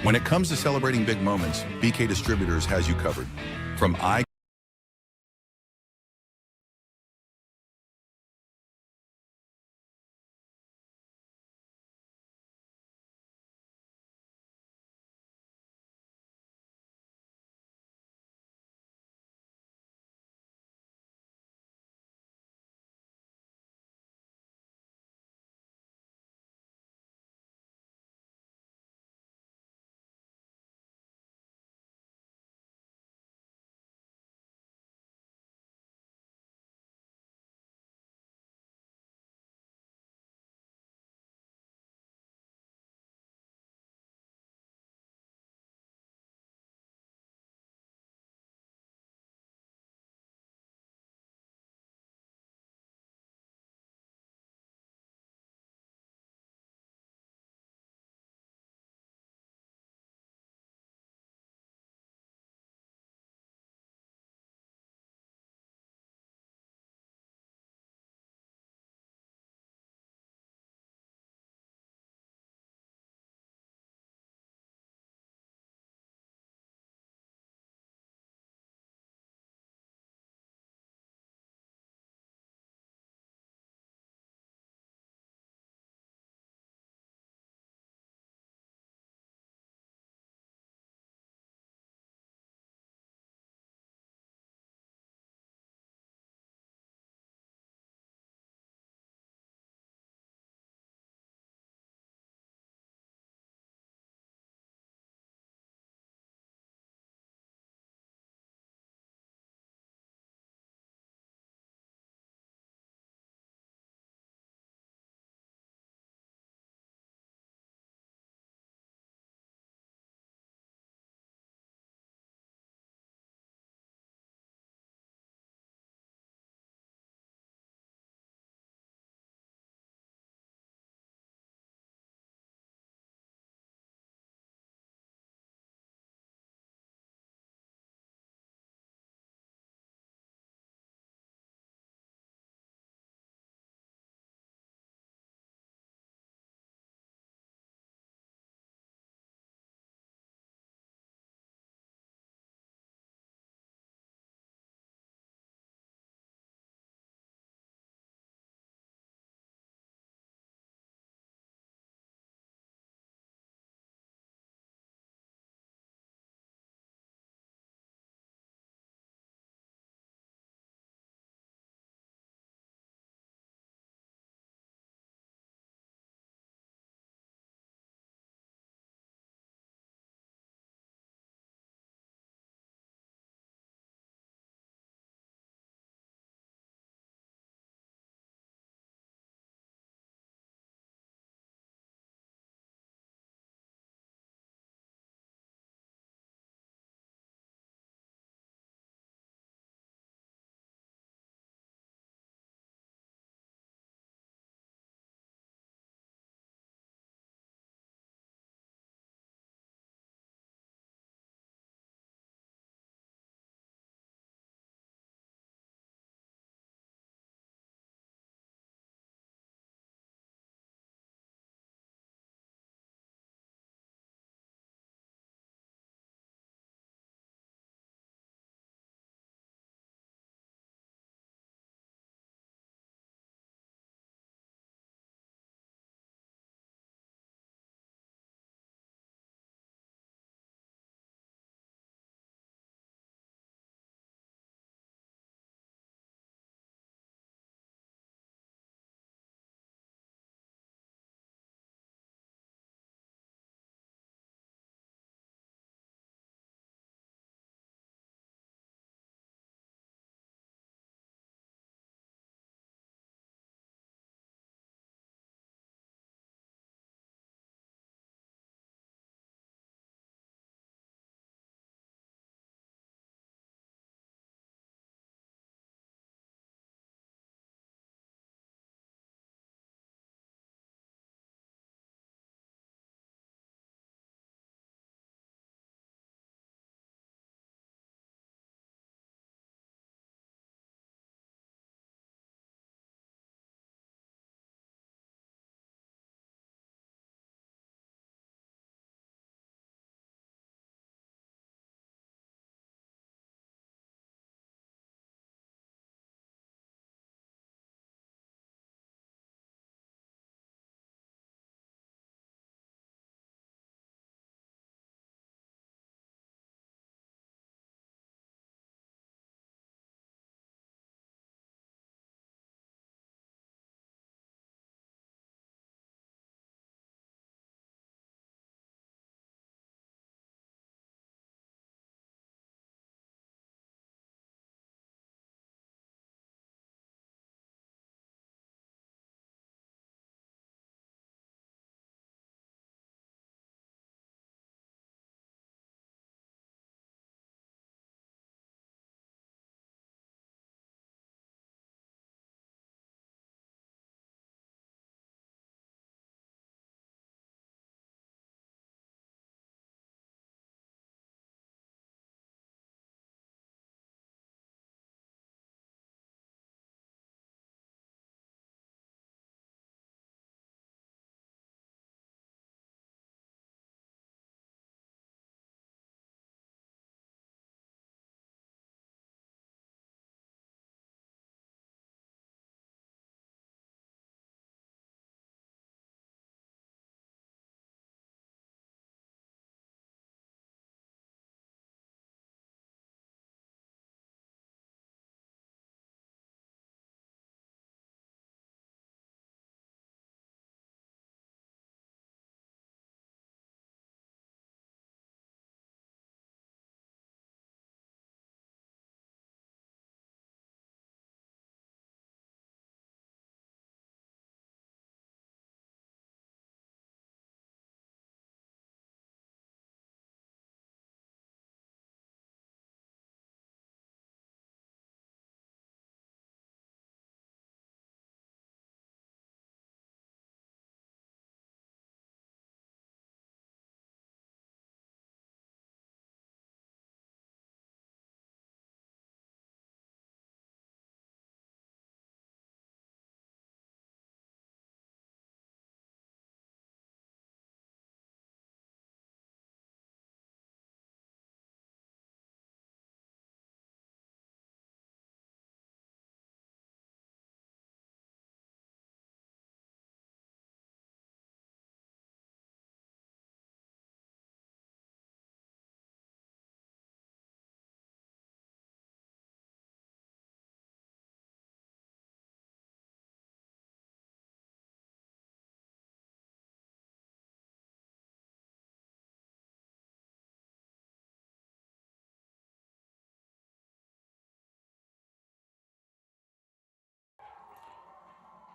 When it comes to celebrating big moments, BK Distributors has you covered. From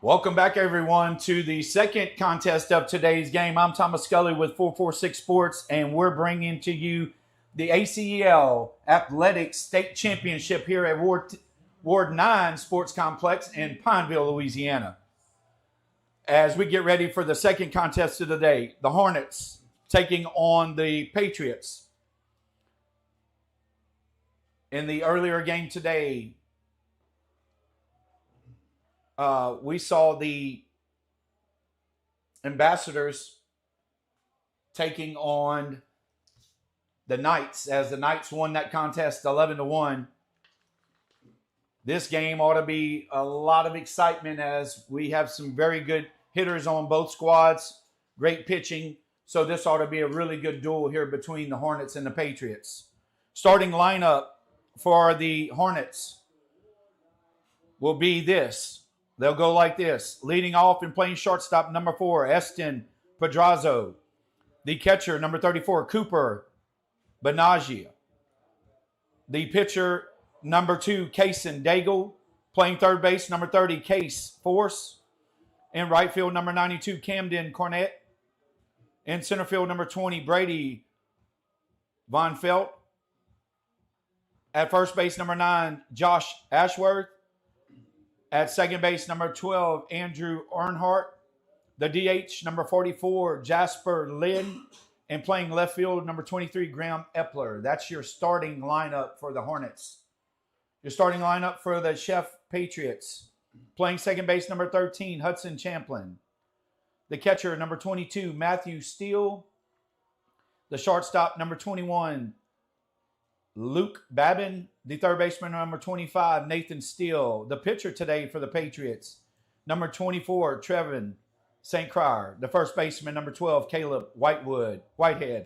Welcome back, everyone, to the second contest of today's game. I'm Thomas Scully with 446 Sports, and we're bringing to you the ACEL Athletics State Championship here at Ward 9 Sports Complex in Pineville, Louisiana. As we get ready for the second contest of the day, the Hornets taking on the Patriots. In the earlier game today, we saw the Ambassadors taking on the Knights as the Knights won that contest 11-1. This game ought to be a lot of excitement as we have some very good hitters on both squads, great pitching. So this ought to be a really good duel here between the Hornets and the Patriots. Starting lineup for the Hornets will be this. They'll go like this. Leading off and playing shortstop, number 4, Eston Pedrazo. The catcher, number 34, Cooper Benagia. The pitcher, number 2, Kason Daigle. Playing third base, number 30, Case Force. In right field, number 92, Camden Cornett. In center field, number 20, Brady Von Felt. At first base, number 9, Josh Ashworth. At second base, number 12, Andrew Earnhardt. The DH, number 44, Jasper Lynn. And playing left field, number 23, Graham Epler. That's your starting lineup for the Hornets. Your starting lineup for the Chef Patriots. Playing second base, number 13, Hudson Champlin. The catcher, number 22, Matthew Steele. The shortstop, number 21, Luke Babin. The third baseman, number 25, Nathan Steele. The pitcher today for the Patriots, number 24, Trevin St. Croix. The first baseman, number 12, Caleb Whitehead.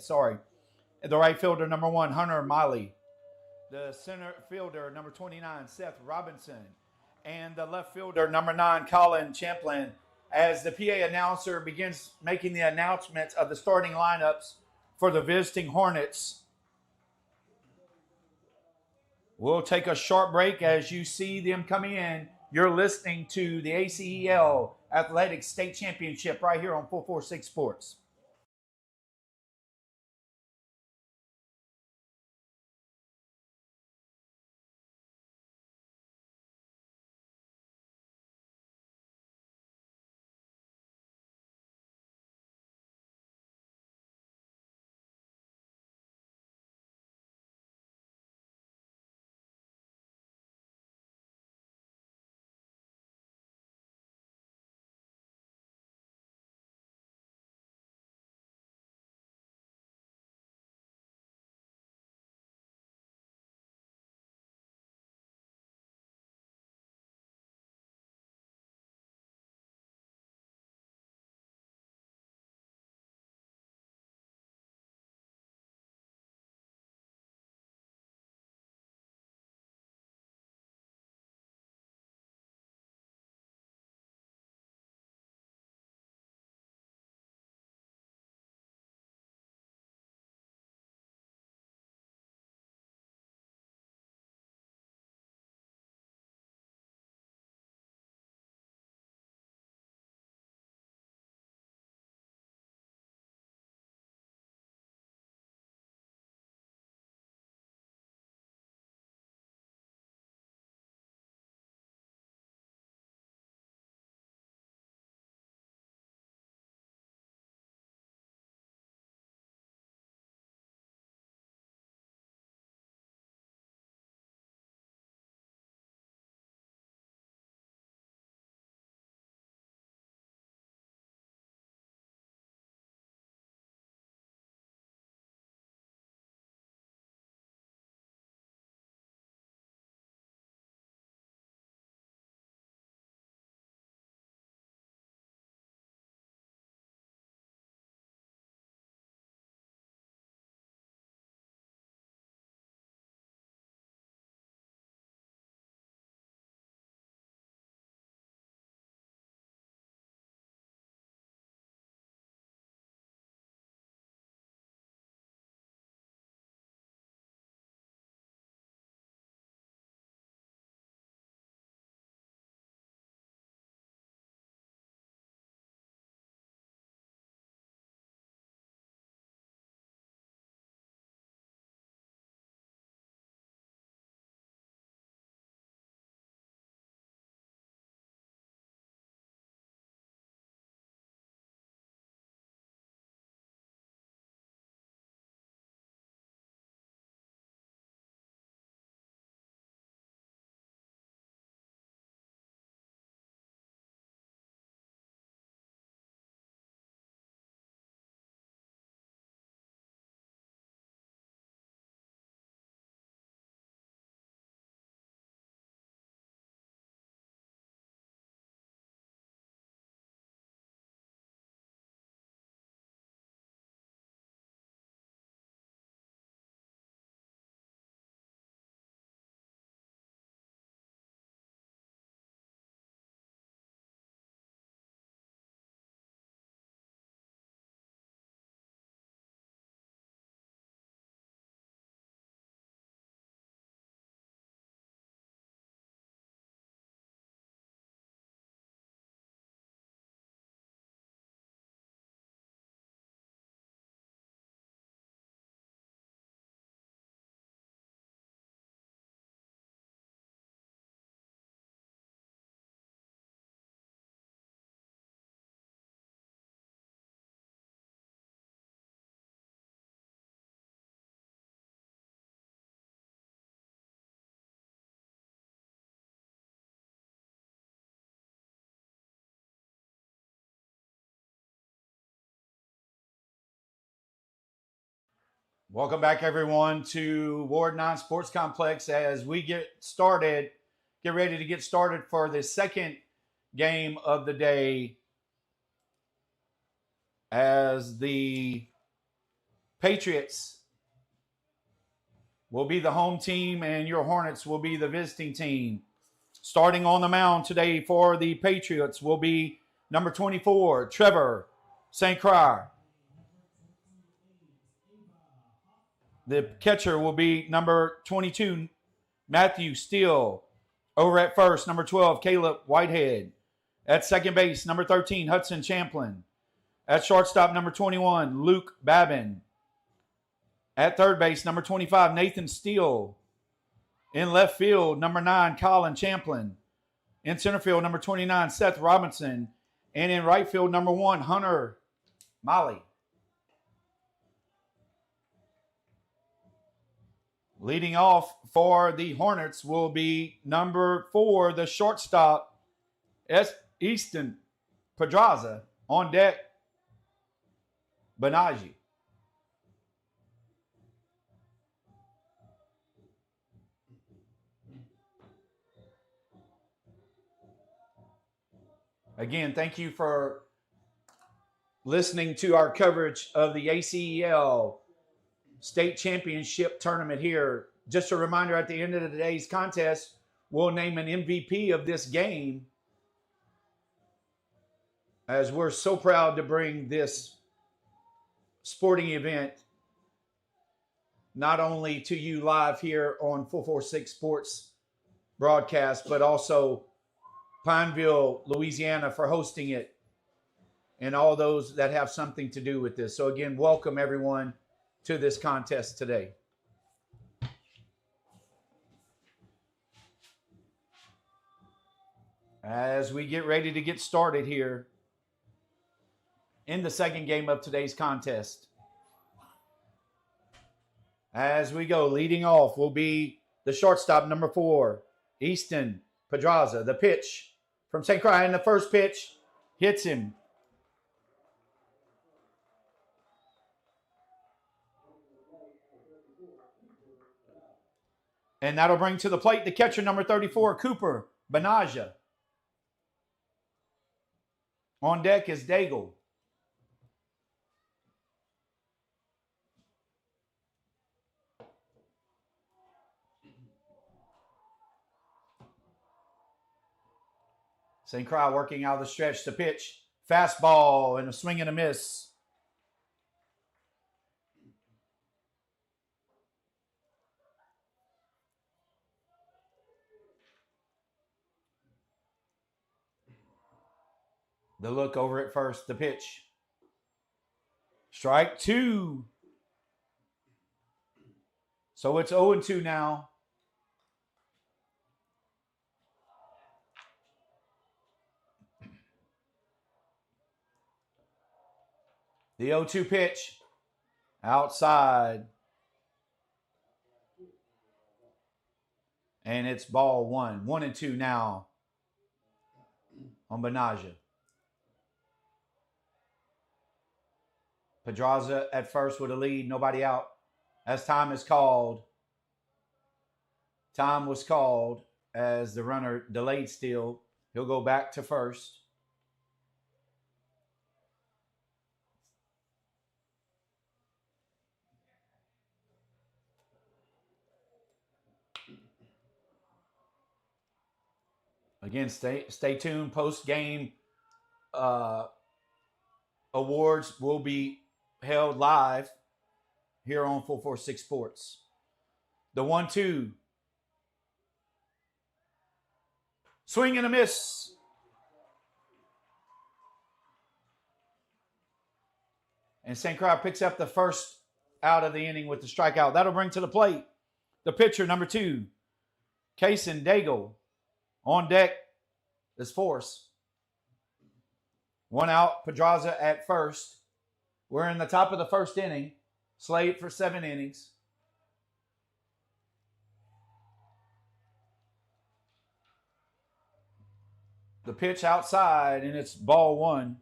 The right fielder, number 1, Hunter Miley. The center fielder, number 29, Seth Robinson. And the left fielder, number 9, Colin Champlin. As the PA announcer begins making the announcements of the starting lineups for the visiting Hornets, we'll take a short break as you see them coming in. You're listening to the ACEL Athletics State Championship right here on 446 Sports. Welcome back, everyone, to Ward 9 Sports Complex as we get ready to get started for the second game of the day as the Patriots will be the home team and your Hornets will be the visiting team. Starting on the mound today for the Patriots will be number 24, Trevor St. Croix. The catcher will be number 22, Matthew Steele. Over at first, number 12, Caleb Whitehead. At second base, number 13, Hudson Champlin. At shortstop, number 21, Luke Babin. At third base, number 25, Nathan Steele. In left field, number 9, Colin Champlin. In center field, number 29, Seth Robinson. And in right field, number 1, Hunter Molly. Leading off for the Hornets will be number 4, the shortstop, Easton Pedraza. On deck, Benaji. Again, thank you for listening to our coverage of the ACEL State Championship Tournament here. Just a reminder, at the end of today's contest, we'll name an MVP of this game, as we're so proud to bring this sporting event not only to you live here on 446 Sports broadcast, but also Pineville, Louisiana for hosting it, and all those that have something to do with this. So again, welcome everyone to this contest today. As we get ready to get started here in the second game of today's contest. As we go, leading off will be the shortstop, number 4, Easton Pedraza. The pitch from St. Croix, and the first pitch hits him. And that'll bring to the plate the catcher, number 34, Cooper Benaja. On deck is Daigle. St. Croix working out of the stretch to pitch. Fastball and a swing and a miss. The look over at first, the pitch. Strike 2. So it's 0-2 now. The 0-2 pitch. Outside. And it's ball 1. 1-2 now on Benaja. Pedraza at first with a lead, nobody out. As time is called. Time was called as the runner delayed steal. He'll go back to first. Again, stay tuned. Post-game awards will be held live here on 446 Sports. The 1-2. Swing and a miss. And St. Croix picks up the first out of the inning with the strikeout. That'll bring to the plate the pitcher, number 2, Kason Daigle. On deck is Force. 1 out, Pedraza at first. We're in the top of the first inning, slated for 7 innings. The pitch outside, and it's ball 1.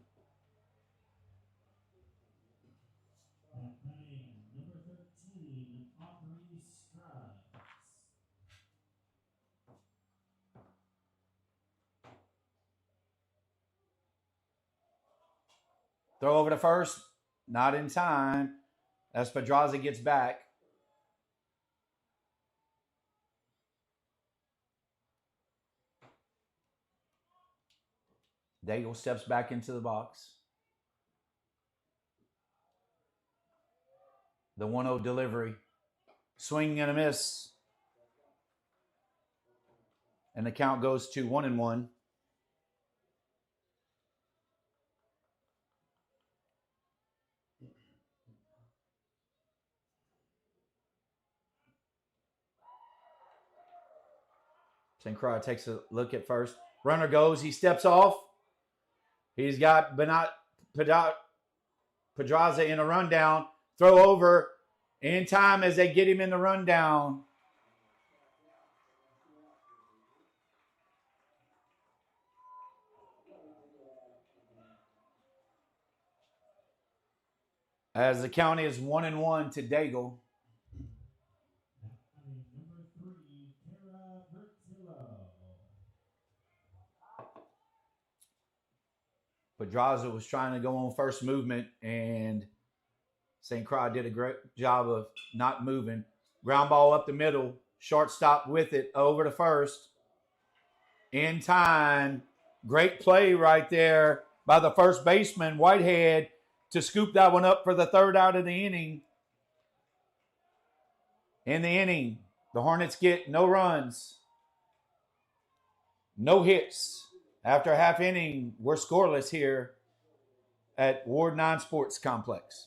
Throw over to first. Not in time. As Pedraza gets back. Daigle steps back into the box. The 1-0 delivery. Swing and a miss. And the count goes to 1-1. St. Croix takes a look at first. Runner goes. He steps off. He's got Pedraza in a rundown. Throw over in time as they get him in the rundown. As the count is 1-1 to Daigle. Pedraza was trying to go on first movement, and St. Croix did a great job of not moving. Ground ball up the middle. Shortstop with it over to first. In time. Great play right there by the first baseman, Whitehead, to scoop that one up for the third out of the inning. In the inning, the Hornets get no runs, no hits. After a half inning, we're scoreless here at Ward 9 Sports Complex.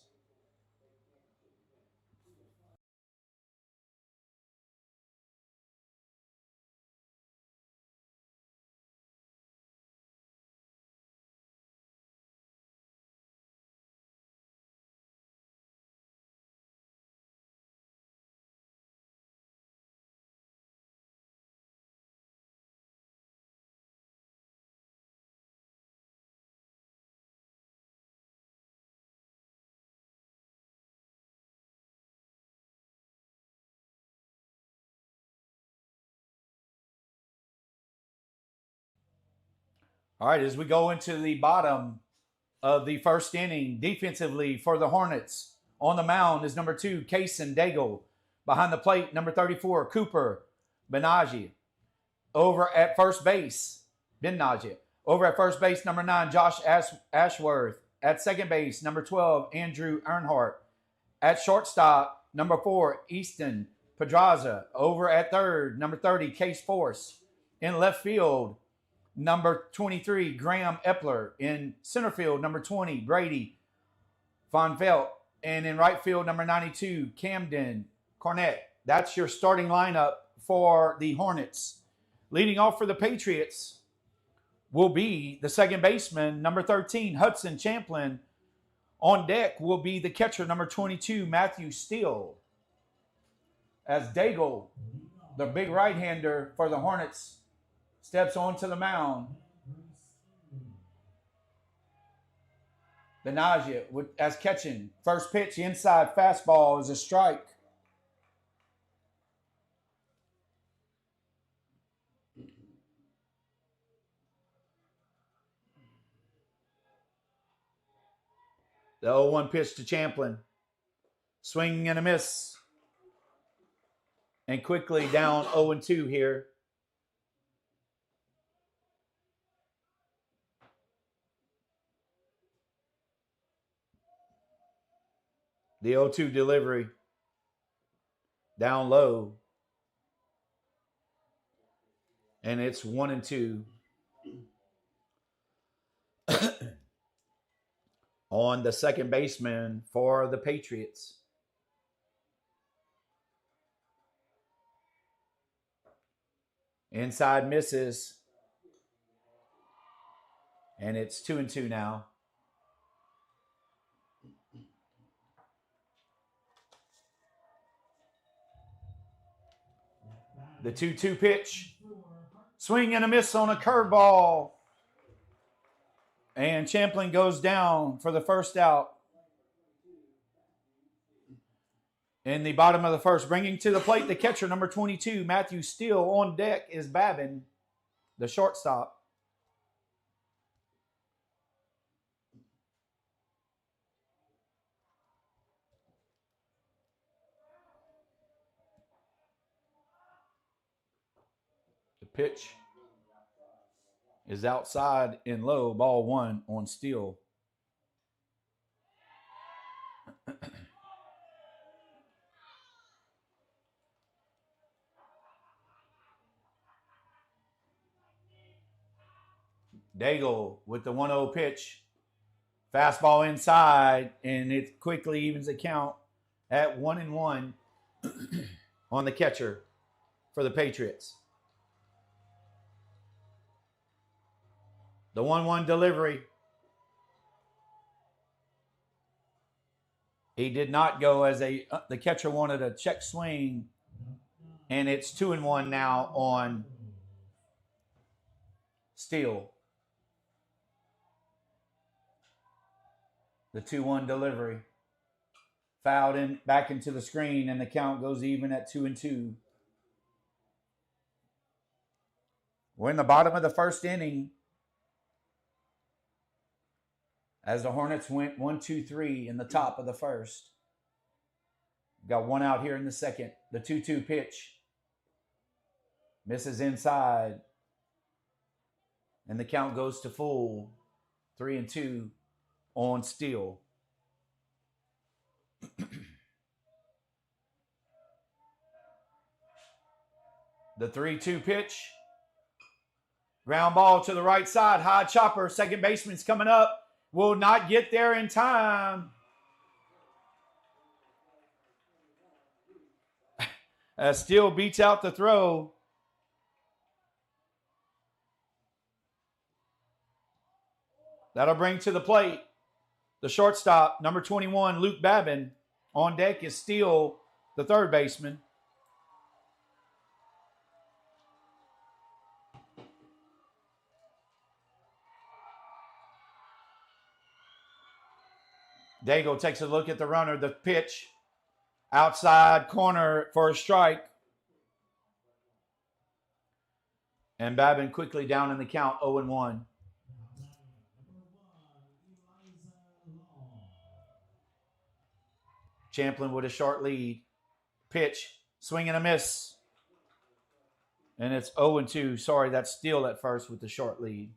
All right, as we go into the bottom of the first inning, defensively for the Hornets, on the mound is number 2, Kaysen Daigle. Behind the plate, number 34, Cooper Benaji. Over at first base, Benaji. Over at first base, number 9, Josh Ashworth. At second base, number 12, Andrew Earnhardt. At shortstop, number 4, Easton Pedraza. Over at third, number 30, Case Force. In left field, number 23, Graham Epler. In center field, number 20, Brady Von Velt. And in right field, number 92, Camden Cornett. That's your starting lineup for the Hornets. Leading off for the Patriots will be the second baseman, number 13, Hudson Champlin. On deck will be the catcher, number 22, Matthew Steele. As Daigle, the big right-hander for the Hornets, steps onto the mound. Benaji as catching. First pitch, inside fastball is a strike. The 0-1 pitch to Champlin. Swing and a miss. And quickly down 0-2 here. The 0-2 delivery. Down low. And it's 1-2. On the second baseman for the Patriots. Inside misses. And it's 2-2 now. The 2-2 pitch. Swing and a miss on a curveball. And Champlin goes down for the first out. In the bottom of the first, bringing to the plate the catcher, number 22, Matthew Steele. On deck is Babin, the shortstop. Pitch is outside and low. Ball 1 on steal. Daigle with the 1-0 pitch. Fastball inside, and it quickly evens the count at 1-1 on the catcher for the Patriots. The 1-1 delivery. He did not go as the catcher wanted a check swing, and it's 2-1 now on Steele. The 2-1 delivery. Fouled in back into the screen, and the count goes even at 2-2. We're in the bottom of the first inning as the Hornets went 1-2-3 in the top of the first. Got one out here in the second. The 2-2 pitch. Misses inside. And the count goes to full. 3-2 on Steele. The 3-2 pitch. Ground ball to the right side. High chopper. Second baseman's coming up. Will not get there in time. Steele beats out the throw. That'll bring to the plate the shortstop, number 21, Luke Babin. On deck is Steele, the third baseman. Daigle takes a look at the runner. The pitch, outside corner for a strike. And Babin quickly down in the count, 0-1. Champlin with a short lead. Pitch, swing and a miss. And it's 0-2. Sorry, that's Steele at first with the short lead.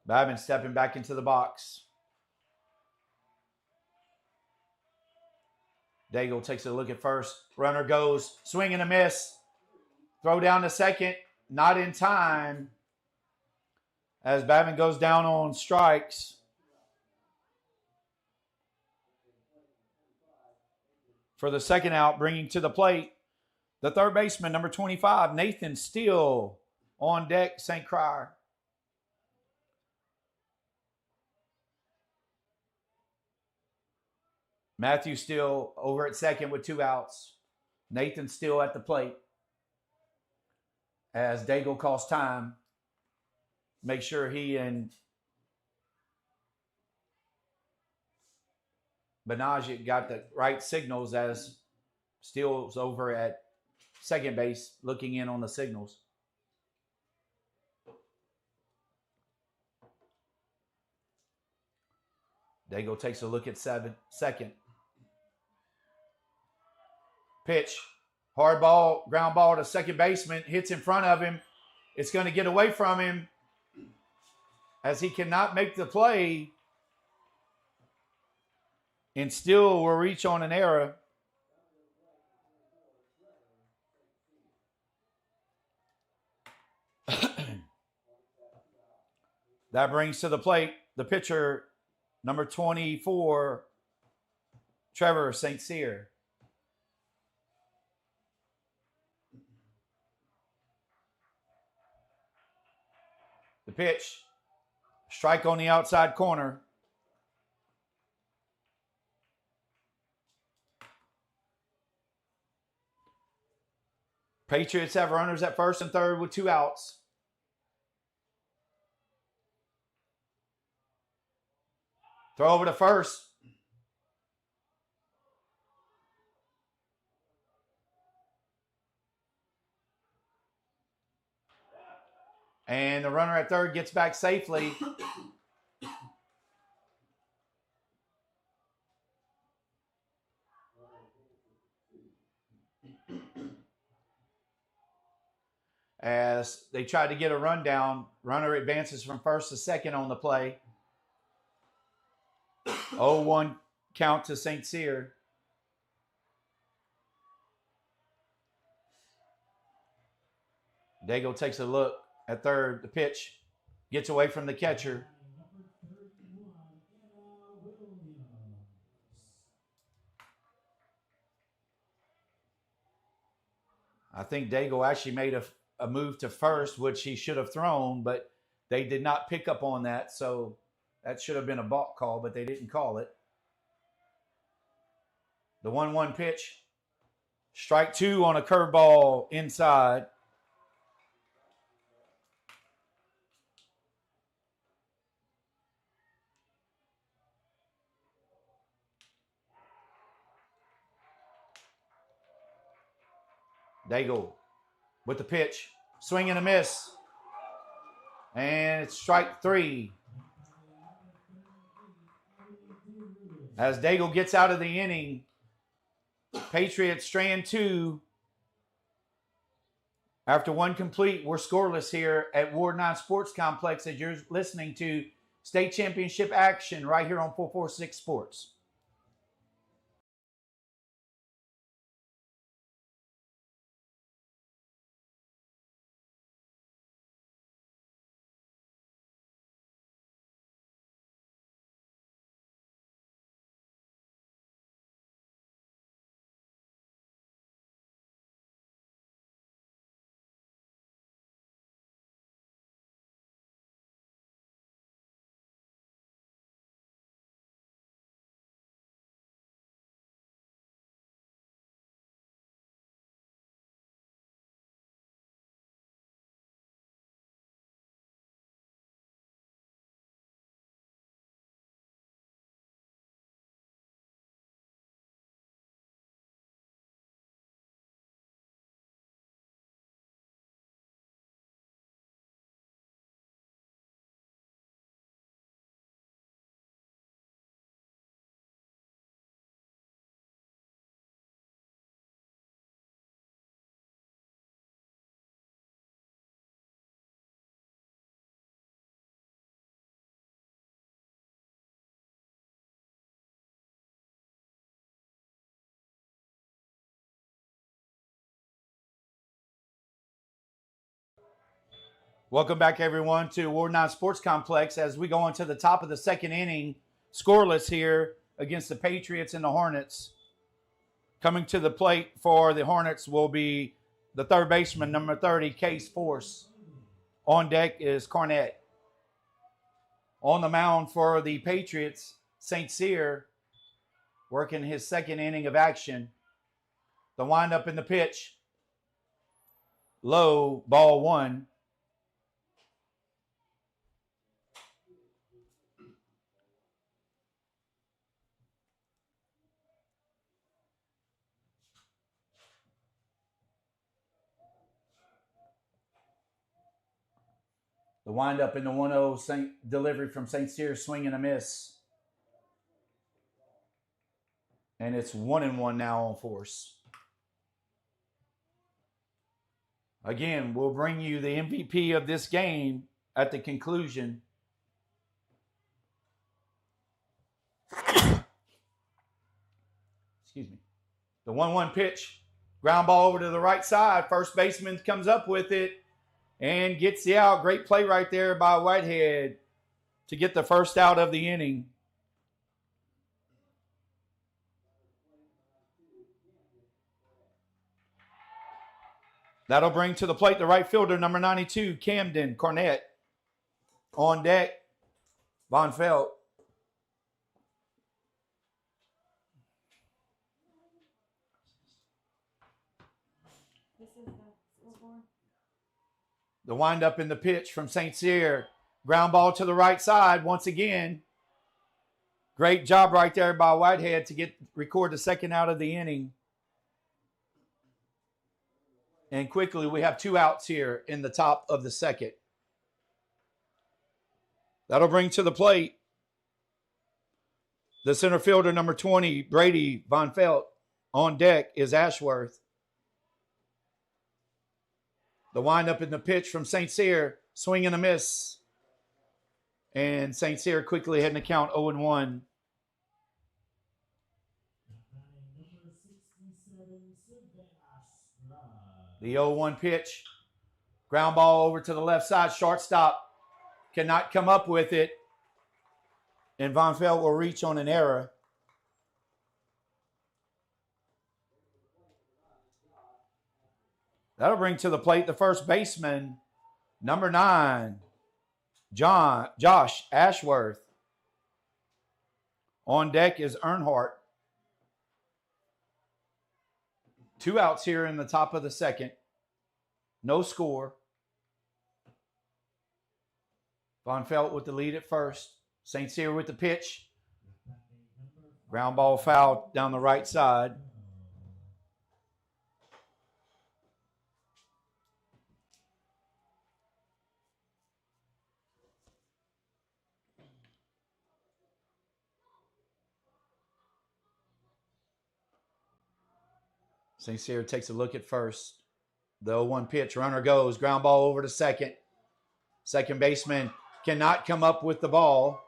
Babin stepping back into the box. Daigle takes a look at first. Runner goes, swing and a miss. Throw down to second. Not in time. As Babin goes down on strikes. For the second out, bringing to the plate, the third baseman, number 25, Nathan Steele. On deck, St. Croix. Matthew Steele over at second with 2 outs. Nathan Steele at the plate. As Daigle calls time. Make sure he and Benajic got the right signals as Steele's over at second base looking in on the signals. Daigle takes a look at second. Pitch. Hard ball, ground ball to second baseman. Hits in front of him. It's going to get away from him as he cannot make the play. And still will reach on an error. That brings to the plate the pitcher, number 24, Trevor St. Cyr. The pitch, strike on the outside corner. Patriots have runners at first and third with 2 outs. Throw over to first. And the runner at third gets back safely. as they tried to get a rundown. Runner advances from first to second on the play. 0-1 count to St. Cyr. Dago takes a look at third. The pitch gets away from the catcher. I think Dago actually made a move to first, which he should have thrown, but they did not pick up on that. So that should have been a balk call, but they didn't call it. The 1-1 pitch. Strike two on a curveball inside. Dago with the pitch. Swing and a miss. And it's strike three. As Dago gets out of the inning, Patriots strand two. After one complete, we're scoreless here at Ward 9 Sports Complex as you're listening to state championship action right here on 446 Sports. Welcome back, everyone, to Ward 9 Sports Complex as we go into the top of the second inning, scoreless here against the Patriots and the Hornets. Coming to the plate for the Hornets will be the third baseman, number 30, Case Force. On deck is Cornett. On the mound for the Patriots, St. Cyr, working his second inning of action. The windup in the pitch. Low, ball one. The windup in the 1-0 delivery from St. Cyr, swing and a miss. And it's 1-1 now on Force. Again, we'll bring you the MVP of this game at the conclusion. Excuse me. The 1-1 pitch. Ground ball over to the right side. First baseman comes up with it and gets the out. Great play right there by Whitehead to get the first out of the inning. That'll bring to the plate the right fielder, number 92, Camden Cornett. On deck, Von Felt. The windup in the pitch from St. Cyr. Ground ball to the right side once again. Great job right there by Whitehead to record the second out of the inning. And quickly, we have two outs here in the top of the second. That'll bring to the plate the center fielder, number 20, Brady Von Felt. On deck is Ashworth. The windup in the pitch from St. Cyr. Swing and a miss. And St. Cyr quickly ahead in the count 0-1. The 0-1 pitch. Ground ball over to the left side. Shortstop cannot come up with it. And Von Felt will reach on an error. That'll bring to the plate the first baseman, number 9, Josh Ashworth. On deck is Earnhardt. 2 outs here in the top of the second. No score. Von Felt with the lead at first. St. Cyr with the pitch. Ground ball foul down the right side. St. Cyr takes a look at first. The 0-1 pitch. Runner goes. Ground ball over to second. Second baseman cannot come up with the ball.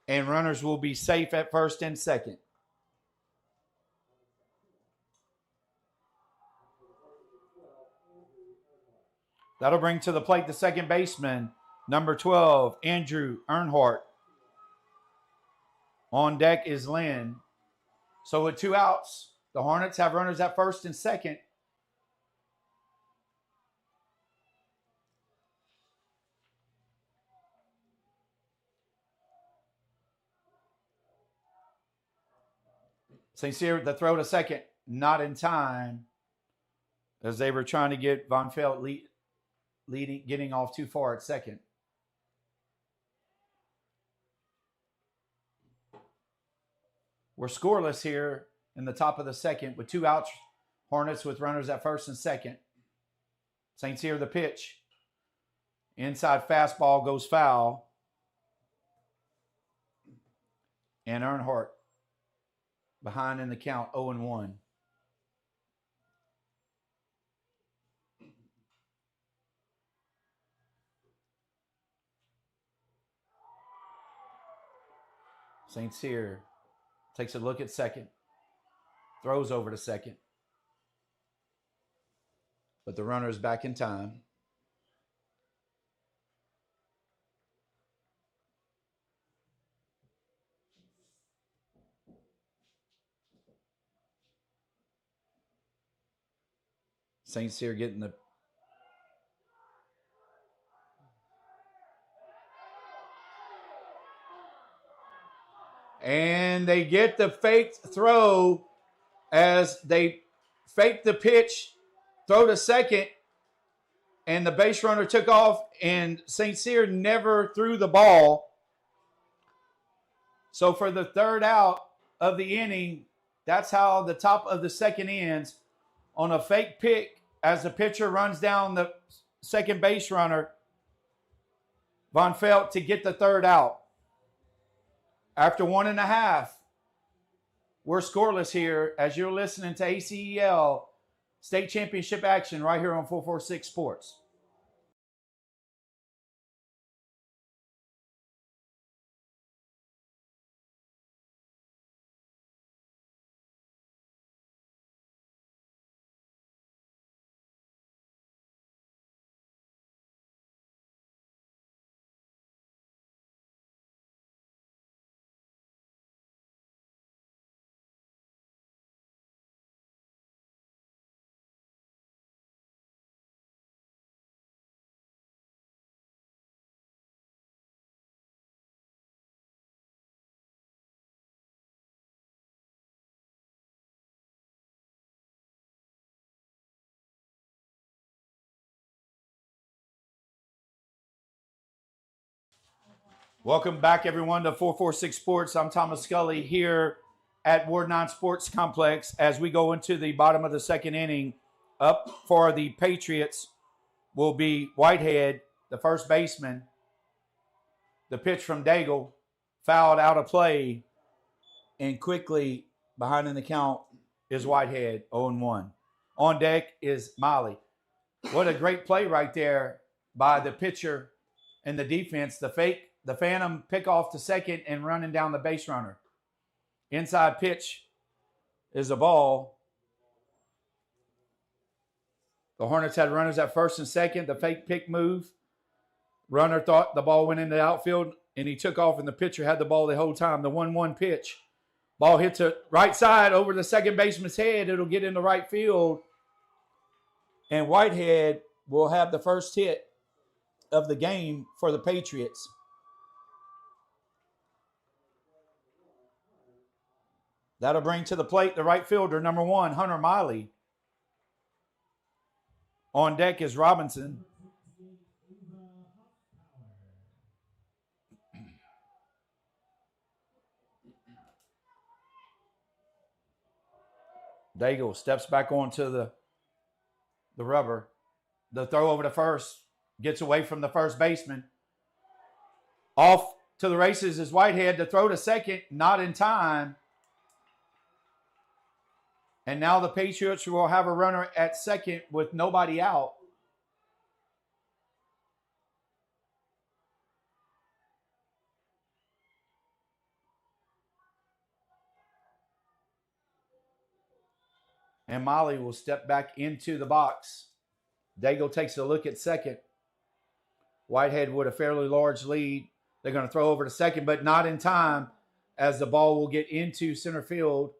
And runners will be safe at first and second. That'll bring to the plate the second baseman, number 12, Andrew Earnhardt. On deck is Lynn. So with 2 outs, the Hornets have runners at first and second. St. Cyr, the throw to second, not in time, as they were trying to get Von Felt getting off too far at second. We're scoreless here in the top of the second with 2 outs. Hornets with runners at first and second. St. Cyr the pitch. Inside fastball goes foul. And Earnhardt behind in the count 0-1. St. Cyr takes a look at second. Throws over to second. But the runner is back in time. St. Cyr getting the and they get the faked throw as they fake the pitch, throw to second, and the base runner took off, and St. Cyr never threw the ball. So for the third out of the inning, that's how the top of the second ends, on a fake pick as the pitcher runs down the second base runner, Von Felt, to get the third out. After 1.5, we're scoreless here as you're listening to ACEL State Championship action right here on 446 Sports. Welcome back, everyone, to 446 Sports. I'm Thomas Scully here at Ward 9 Sports Complex as we go into the bottom of the second inning. Up for the Patriots will be Whitehead, the first baseman. The pitch from Daigle, fouled out of play, and quickly behind in the count is Whitehead, 0-1. On deck is Miley. What a great play right there by the pitcher and the defense. The fake, the phantom pick off to second and running down the base runner. Inside pitch is a ball. The Hornets had runners at first and second. The fake pick move. Runner thought the ball went into the outfield, and he took off, and the pitcher had the ball the whole time. The 1-1 pitch. Ball hits to right side over the second baseman's head. It'll get into right field. And Whitehead will have the first hit of the game for the Patriots. That'll bring to the plate the right fielder, number 1, Hunter Miley. On deck is Robinson. Daigle steps back onto the rubber. The throw over to first. Gets away from the first baseman. Off to the races is Whitehead. The throw to second. Not in time. And now the Patriots will have a runner at second with nobody out. And Molly will step back into the box. Daigle takes a look at second. Whitehead with a fairly large lead. They're going to throw over to second, but not in time as the ball will get into center field.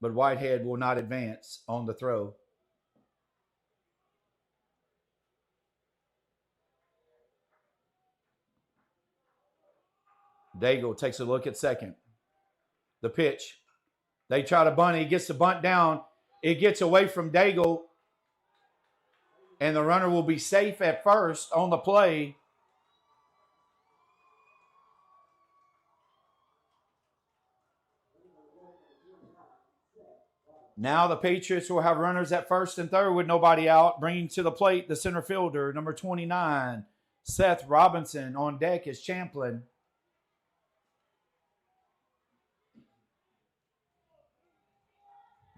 But Whitehead will not advance on the throw. Daigle takes a look at second. The pitch. They try to bunt. He gets the bunt down. It gets away from Daigle. And the runner will be safe at first on the play. Now the Patriots will have runners at first and third with nobody out. Bringing to the plate the center fielder, number 29, Seth Robinson. On deck is Champlin.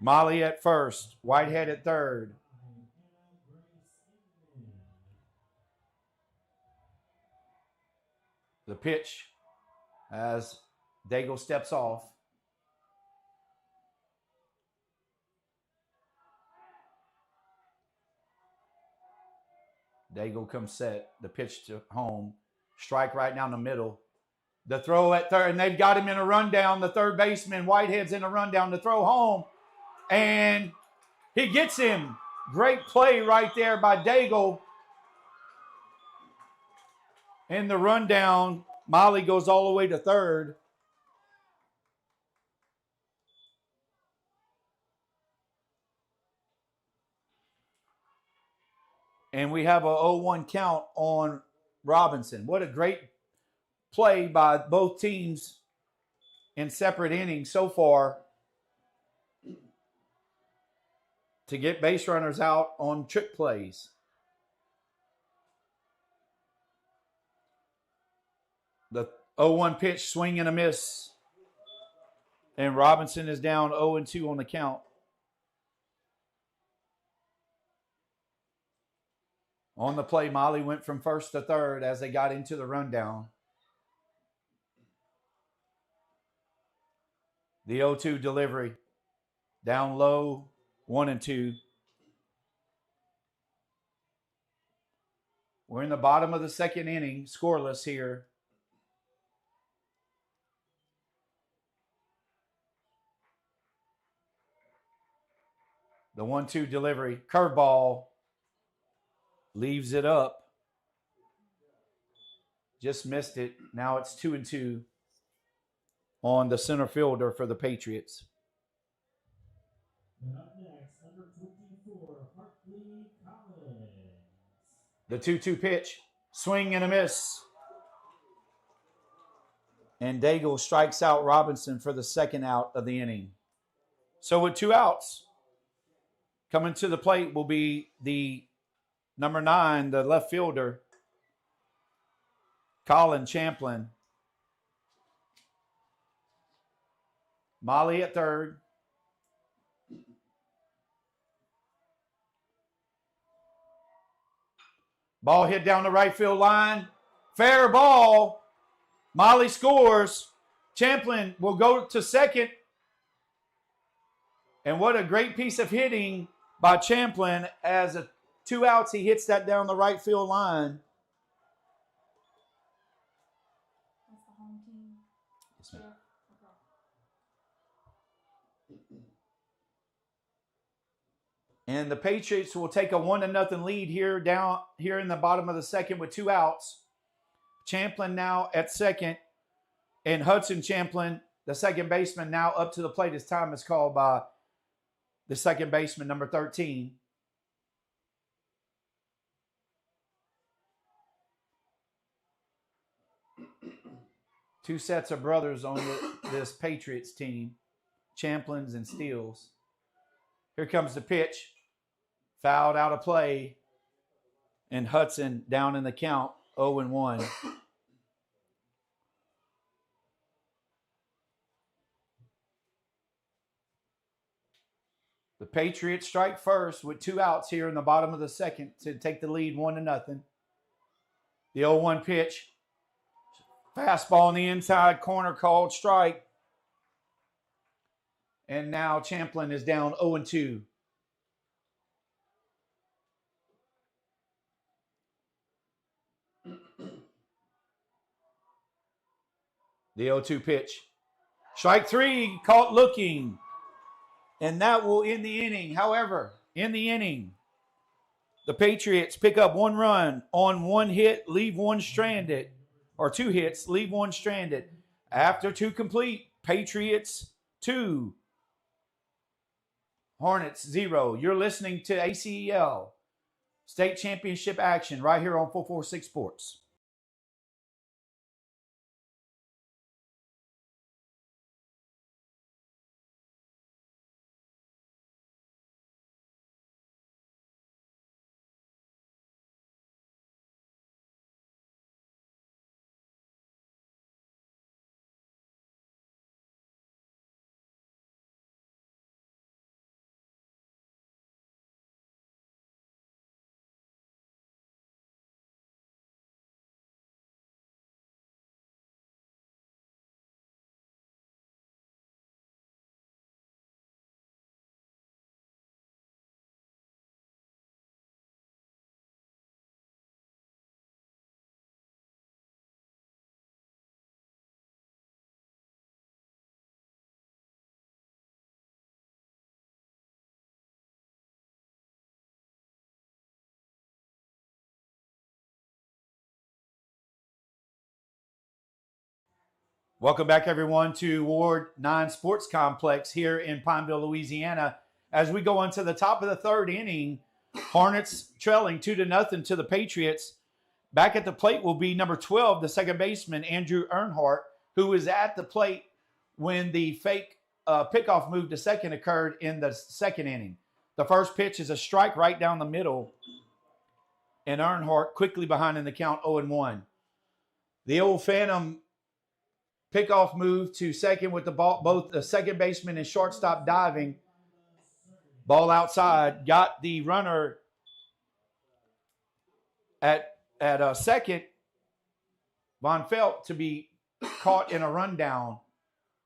Molly at first. Whitehead at third. The pitch as Daigle steps off. Daigle comes set. The pitch to home. Strike right down the middle. The throw at third, and they've got him in a rundown. The third baseman, Whitehead's in a rundown. The throw home, and he gets him. Great play right there by Daigle. In the rundown, Molly goes all the way to third. And we have a 0-1 count on Robinson. What a great play by both teams in separate innings so far to get base runners out on trick plays. The 0-1 pitch, swing and a miss. And Robinson is down 0-2 on the count. On the play, Molly went from first to third as they got into the rundown. The 0-2 delivery. Down low, 1-2. We're in the bottom of the second inning, scoreless here. The 1-2 delivery, curveball. Leaves it up. Just missed it. Now it's 2-2 on the center fielder for the Patriots. And up next, number 24, Hartley Collins. The 2-2 pitch. Swing and a miss. And Daigle strikes out Robinson for the second out of the inning. So with 2 outs, coming to the plate will be the number 9, the left fielder, Colin Champlin. Molly at third. Ball hit down the right field line. Fair ball. Molly scores. Champlin will go to second. And what a great piece of hitting by Champlin. As a 2 outs, he hits that down the right field line. That's the home team. Yes, ma'am. Okay. And the Patriots will take a 1-0 lead here in the bottom of the second with 2 outs. Champlin now at second. And Hudson Champlin, the second baseman, now up to the plate. His time is called by the second baseman, number 13. Two sets of brothers on this Patriots team, Champlins and Steels. Here comes the pitch. Fouled out of play. And Hudson down in the count, 0-1. The Patriots strike first with 2 outs here in the bottom of the second to take the lead 1-0. The 0-1 pitch. Fastball in the inside corner called strike. And now Champlin is down 0-2. The 0-2 pitch. Strike 3, caught looking. And that will end the inning. However, in the inning, the Patriots pick up 1 run on 1 hit, leave 1 stranded. Or 2 hits, leave 1 stranded. After 2 complete, Patriots 2, Hornets 0. You're listening to ACEL State Championship action right here on 446 Sports. Welcome back, everyone, to Ward 9 Sports Complex here in Pineville, Louisiana. As we go into the top of the 3rd inning, Hornets trailing 2-0 to the Patriots. Back at the plate will be number 12, the second baseman, Andrew Earnhardt, who was at the plate when the fake pickoff move to second occurred in the 2nd inning. The first pitch is a strike right down the middle, and Earnhardt quickly behind in the count, 0-1. The old Phantom pickoff move to second with the ball, both the second baseman and shortstop diving. Ball outside, got the runner at second, Von Felt, to be caught in a rundown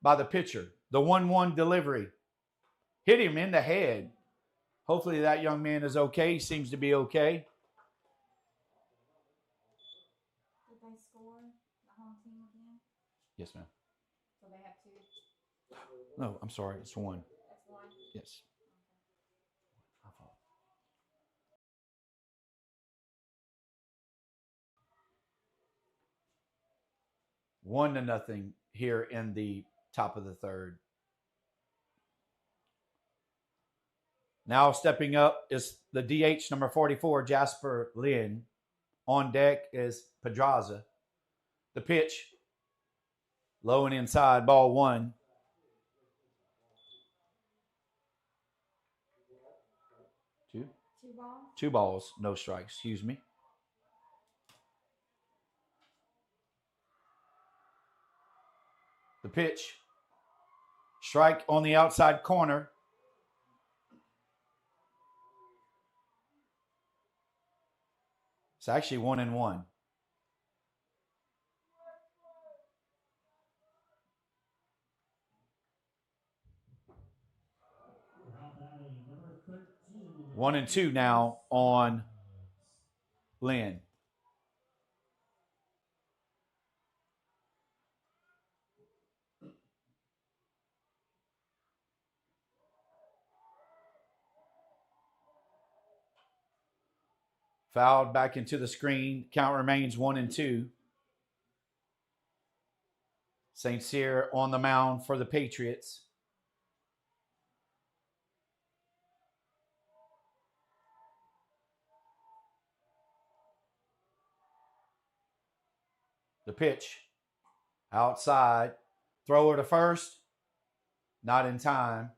by the pitcher. The 1-1 delivery. Hit him in the head. Hopefully that young man is okay. He seems to be okay. Did they score the home team again? Yes, ma'am. So they have 2. No, I'm sorry. It's 1. That's 1. Yes. My fault. One to nothing here in the top of the 3rd. Now stepping up is the DH number 44, Jasper Lynn. On deck is Pedraza. The pitch, low and inside, ball 1. Two? 2 balls. 2 balls, no strikes, excuse me. The pitch, strike on the outside corner. It's actually 1-1. Now batting number 13. 1-2 now on Lynn. Fouled back into the screen. Count remains 1-2. St. Cyr on the mound for the Patriots. The pitch. Outside. Thrower to first. Not in time.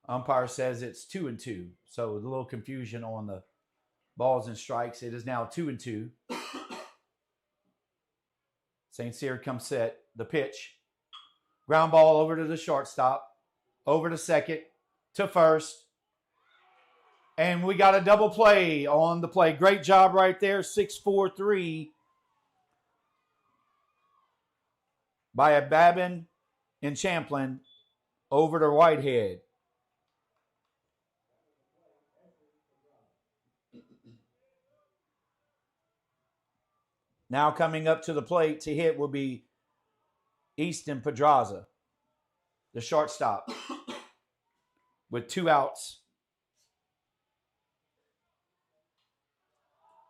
Umpire says it's 2-2. So a little confusion on the balls and strikes. It is now 2-2. St. Cyr comes set. The pitch. Ground ball over to the shortstop. Over to second. To first. And we got a double play on the play. Great job right there. 6-4-3 by a Babin and Champlin over to Whitehead. Now coming up to the plate to hit will be Easton Pedraza, the shortstop, with 2 outs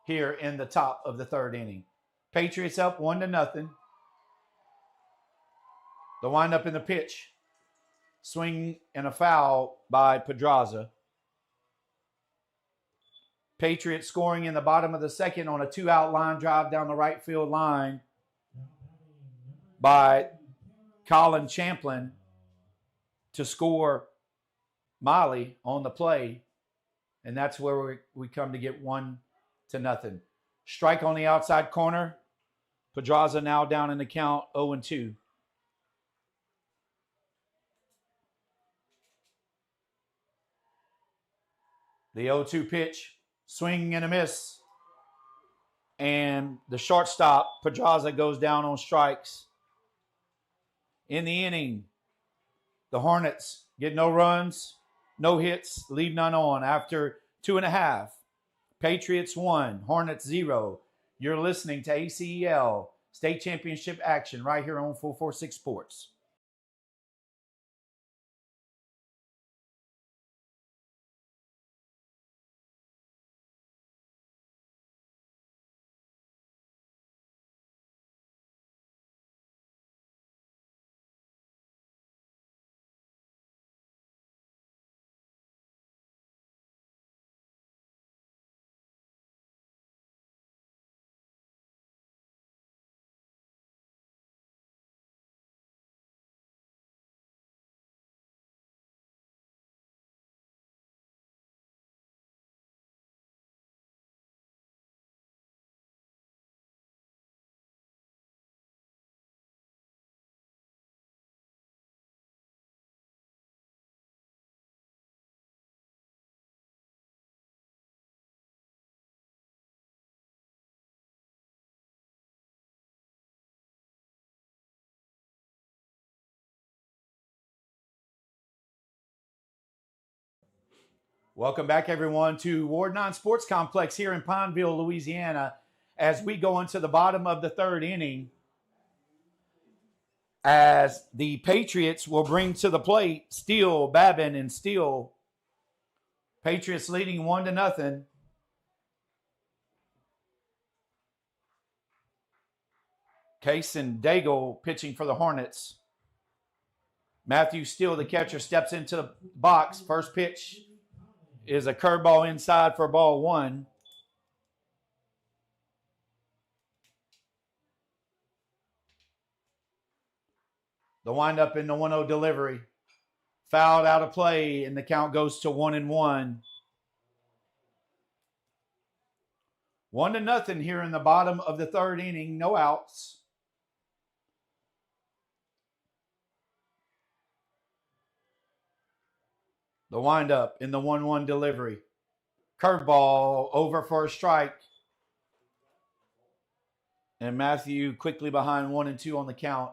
here in the top of the 3rd inning. Patriots up 1-0. The windup in the pitch. Swing and a foul by Pedraza. Patriots scoring in the bottom of the 2nd on a 2-out line drive down the right field line by Colin Champlin to score Miley on the play. And that's where we come to get 1-0. Strike on the outside corner. Pedraza now down in the count 0-2. The 0-2 pitch. Swing and a miss. And the shortstop, Pedraza, goes down on strikes. In the inning, the Hornets get no runs, no hits, leave none on after 2.5. Patriots 1, Hornets 0. You're listening to ACEL State Championship action right here on 446 Sports. Welcome back, everyone, to Ward 9 Sports Complex here in Pineville, Louisiana, as we go into the bottom of the 3rd inning, as the Patriots will bring to the plate Steele, Babin, and Steele. Patriots leading 1-0. Case and Daigle pitching for the Hornets. Matthew Steele, the catcher, steps into the box. First pitch is a curveball inside for ball 1. The windup in the 1-0 delivery. Fouled out of play, and the count goes to 1-1. 1-0 here in the bottom of the 3rd inning. No outs. The windup in the 1-1 delivery. Curveball over for a strike. And Matthew quickly behind 1-2 on the count.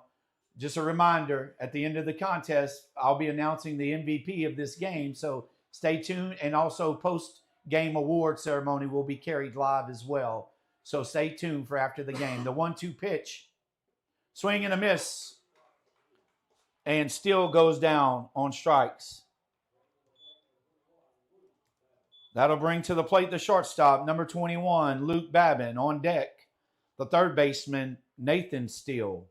Just a reminder, at the end of the contest, I'll be announcing the MVP of this game. So stay tuned. And also post-game award ceremony will be carried live as well. So stay tuned for after the game. The 1-2 pitch. Swing and a miss. And still goes down on strikes. That'll bring to the plate the shortstop, number 21, Luke Babin. On deck, the third baseman, Nathan Steele.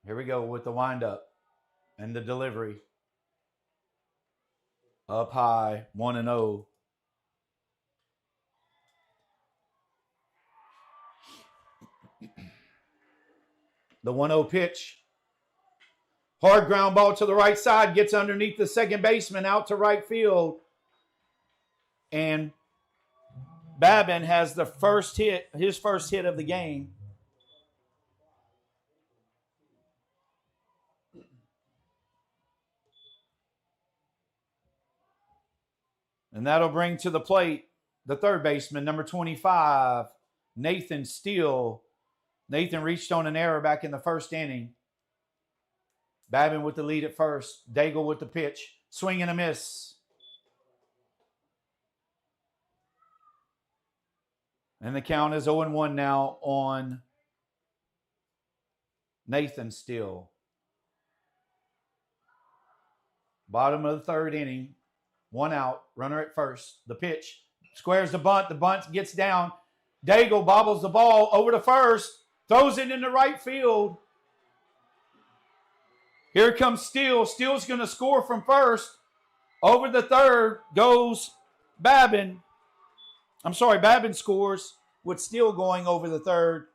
Here we go with the windup and the delivery. Up high, 1-0. The 1-0 pitch. Hard ground ball to the right side. Gets underneath the second baseman out to right field. And Babin has the first hit, his first hit of the game. And that'll bring to the plate the third baseman, number 25, Nathan Steele. Nathan reached on an error back in the first inning. Babin with the lead at first. Daigle with the pitch. Swing and a miss. And the count is 0-1 now on Nathan Steele. Bottom of the third inning. 1 out. Runner at first. The pitch. Squares the bunt. The bunt gets down. Daigle bobbles the ball over to first. Throws it into right field. Here comes Steele. Steele's going to score from first. Over the third goes Babin. Babin scores with Steele going over the third.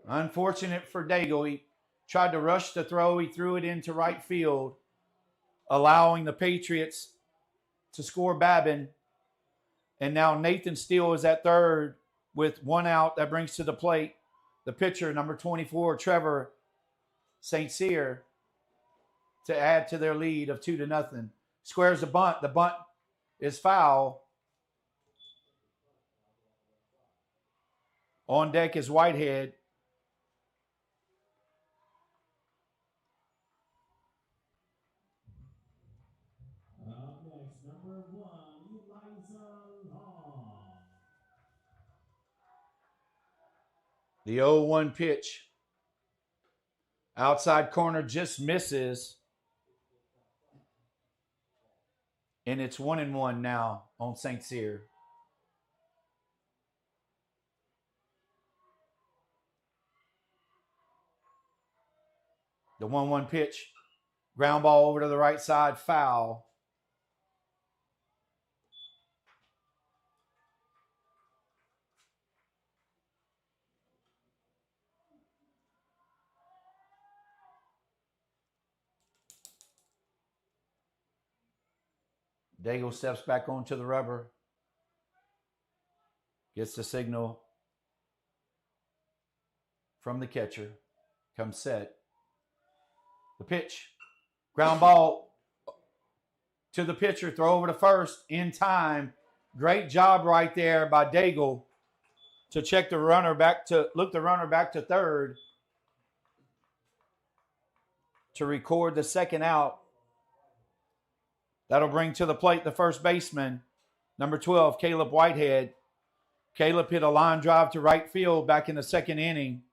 Unfortunate for Daigle. He tried to rush the throw. He threw it into right field, allowing the Patriots to score Babin. And now Nathan Steele is at third with 1 out. That brings to the plate the pitcher, number 24, Trevor St. Cyr, to add to their lead of 2-0. Squares the bunt. The bunt is foul. On deck is Whitehead. Up next, number 1, Eliza Long. The 0-1 pitch. Outside corner just misses. And it's 1-1 now on St. Cyr. The 1-1 pitch. Ground ball over to the right side. Foul. Daigle steps back onto the rubber. Gets the signal from the catcher. Comes set. The pitch. Ground ball to the pitcher. Throw over to first in time. Great job right there by Daigle to check the runner back to look the runner back to third to record the second out. That'll bring to the plate the first baseman, number 12, Caleb Whitehead. Caleb hit a line drive to right field back in the second inning.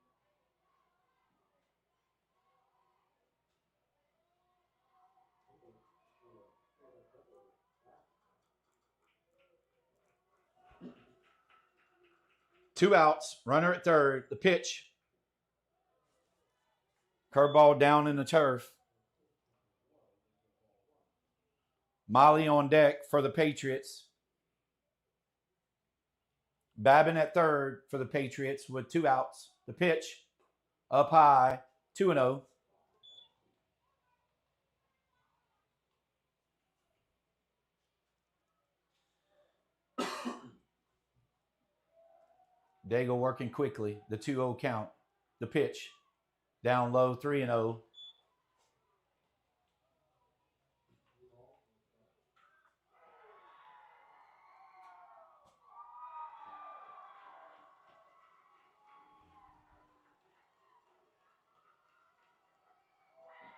Two outs, runner at third. The pitch. Curveball down in the turf. Molly on deck for the Patriots. Babin at third for the Patriots with 2 outs. The pitch up high, 2-0. Daigle working quickly. The 2-0 count. The pitch down low, 3-0.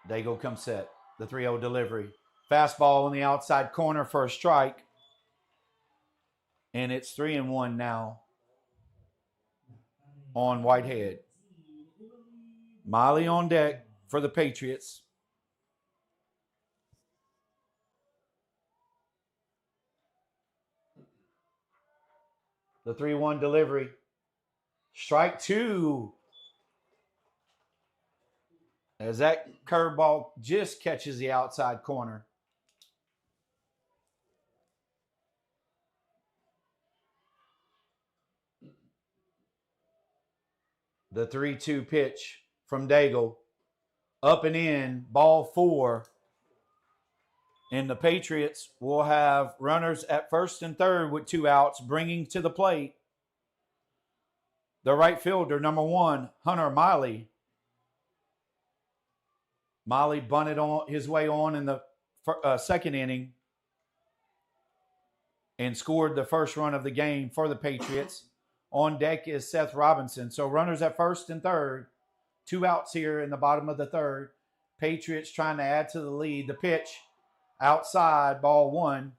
Daigle comes set. The 3-0 delivery. Fastball on the outside corner for a strike. And it's 3-1 now on Whitehead. Miley on deck for the Patriots. The 3-1 delivery. Strike 2. As that curveball just catches the outside corner. The 3-2 pitch from Daigle. Up and in, ball 4. And the Patriots will have runners at first and third with 2 outs, bringing to the plate the right fielder, number 1, Hunter Miley. Miley bunted on his way on in the second inning and scored the first run of the game for the Patriots. On deck is Seth Robinson. So runners at first and third. 2 outs here in the bottom of the third. Patriots trying to add to the lead. The pitch outside, ball 1.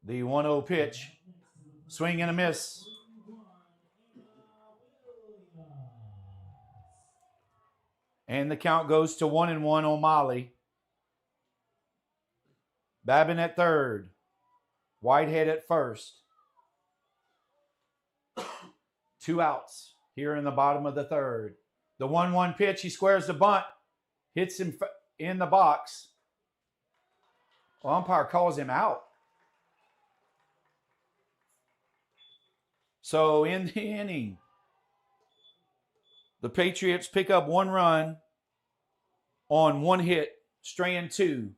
The 1-0 pitch. Swing and a miss. And the count goes to 1-1 on Molly. Babin at third. Whitehead at first. 2 outs here in the bottom of the third. The 1-1 pitch. He squares the bunt. Hits him in the box. Well, umpire calls him out. So in the inning, the Patriots pick up 1 run on 1 hit, strand 2.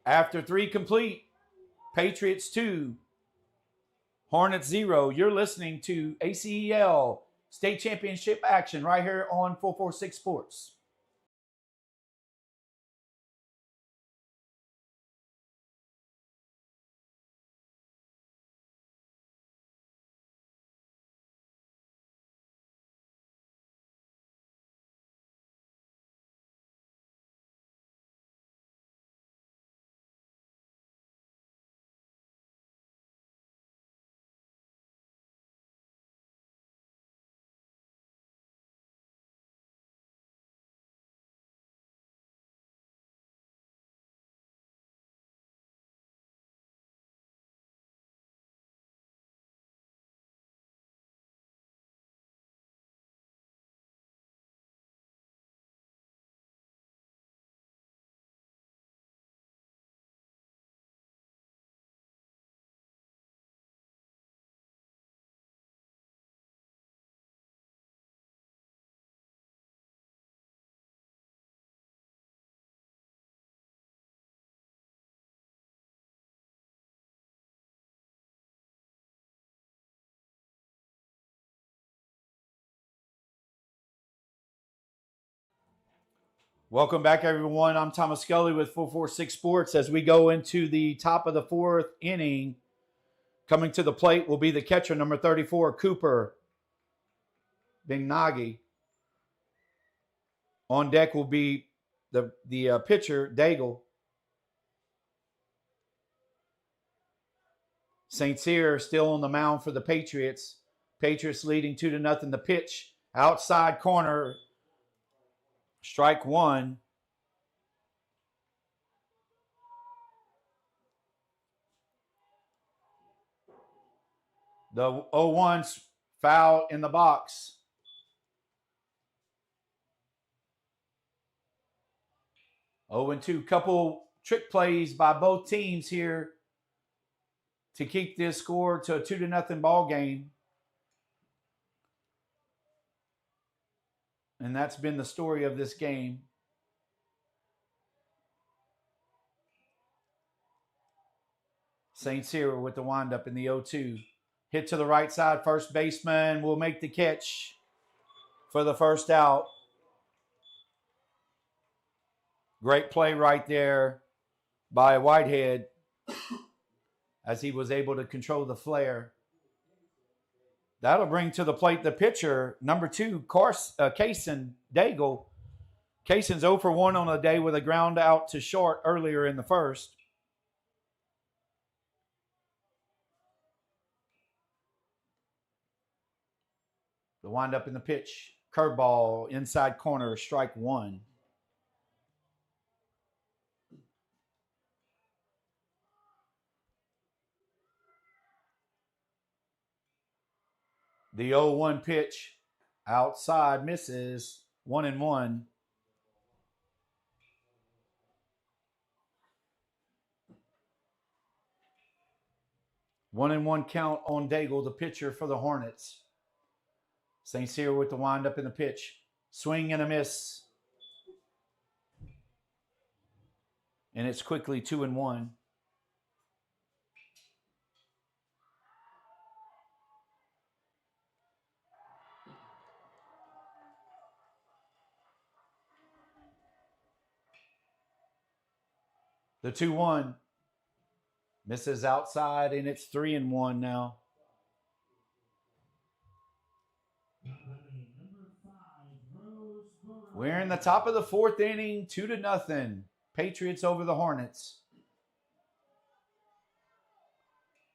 After 3 complete, Patriots 2, Hornets 0. You're listening to ACEL State Championship action right here on 446 Sports. Welcome back, everyone. I'm Thomas Scully with 446 Sports. As we go into the top of the 4th inning, coming to the plate will be the catcher, number 34, Cooper Bignagi. On deck will be the pitcher, Daigle. St. Cyr still on the mound for the Patriots. Patriots leading 2-0. The pitch, outside corner, strike 1. The 0-1's foul in the box. 0-2. Couple trick plays by both teams here to keep this score to a 2-0 ball game. And that's been the story of this game. St. Cyr with the windup in the 0-2. Hit to the right side. First baseman will make the catch for the first out. Great play right there by Whitehead as he was able to control the flare. That'll bring to the plate the pitcher, number 2, Kaysen Daigle. Kaysen's 0 for 1 on the day with a ground out to short earlier in the first. The windup in the pitch. Curveball, inside corner, strike 1. The 0-1 pitch outside misses. 1-1. One and one count on Daigle, the pitcher for the Hornets. St. Cyr with the windup in the pitch. Swing and a miss. And it's quickly 2-1. The 2-1 misses outside, and it's 3-1 now. We're in the top of the 4th inning, 2-0. Patriots over the Hornets.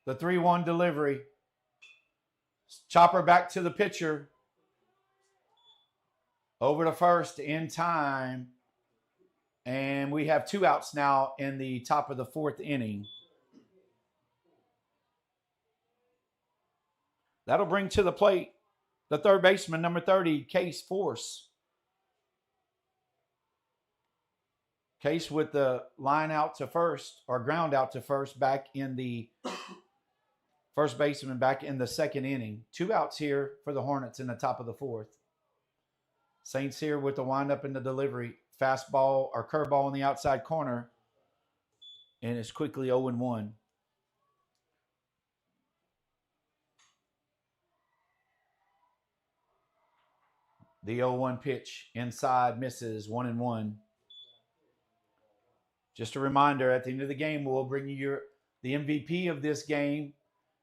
The 3-1 delivery. Chopper back to the pitcher. Over to first in time. And we have 2 outs now in the top of the 4th inning. That'll bring to the plate the third baseman, number 30, Case Force. Case with the line out to first, or ground out to first, back in the first baseman back in the 2nd inning. 2 outs here for the Hornets in the top of the 4th. St. Cyr with the windup and the delivery. Fastball or curveball in the outside corner. And it's quickly 0-1. The 0-1 pitch inside misses. 1-1. Just a reminder, at the end of the game, we'll bring you the MVP of this game,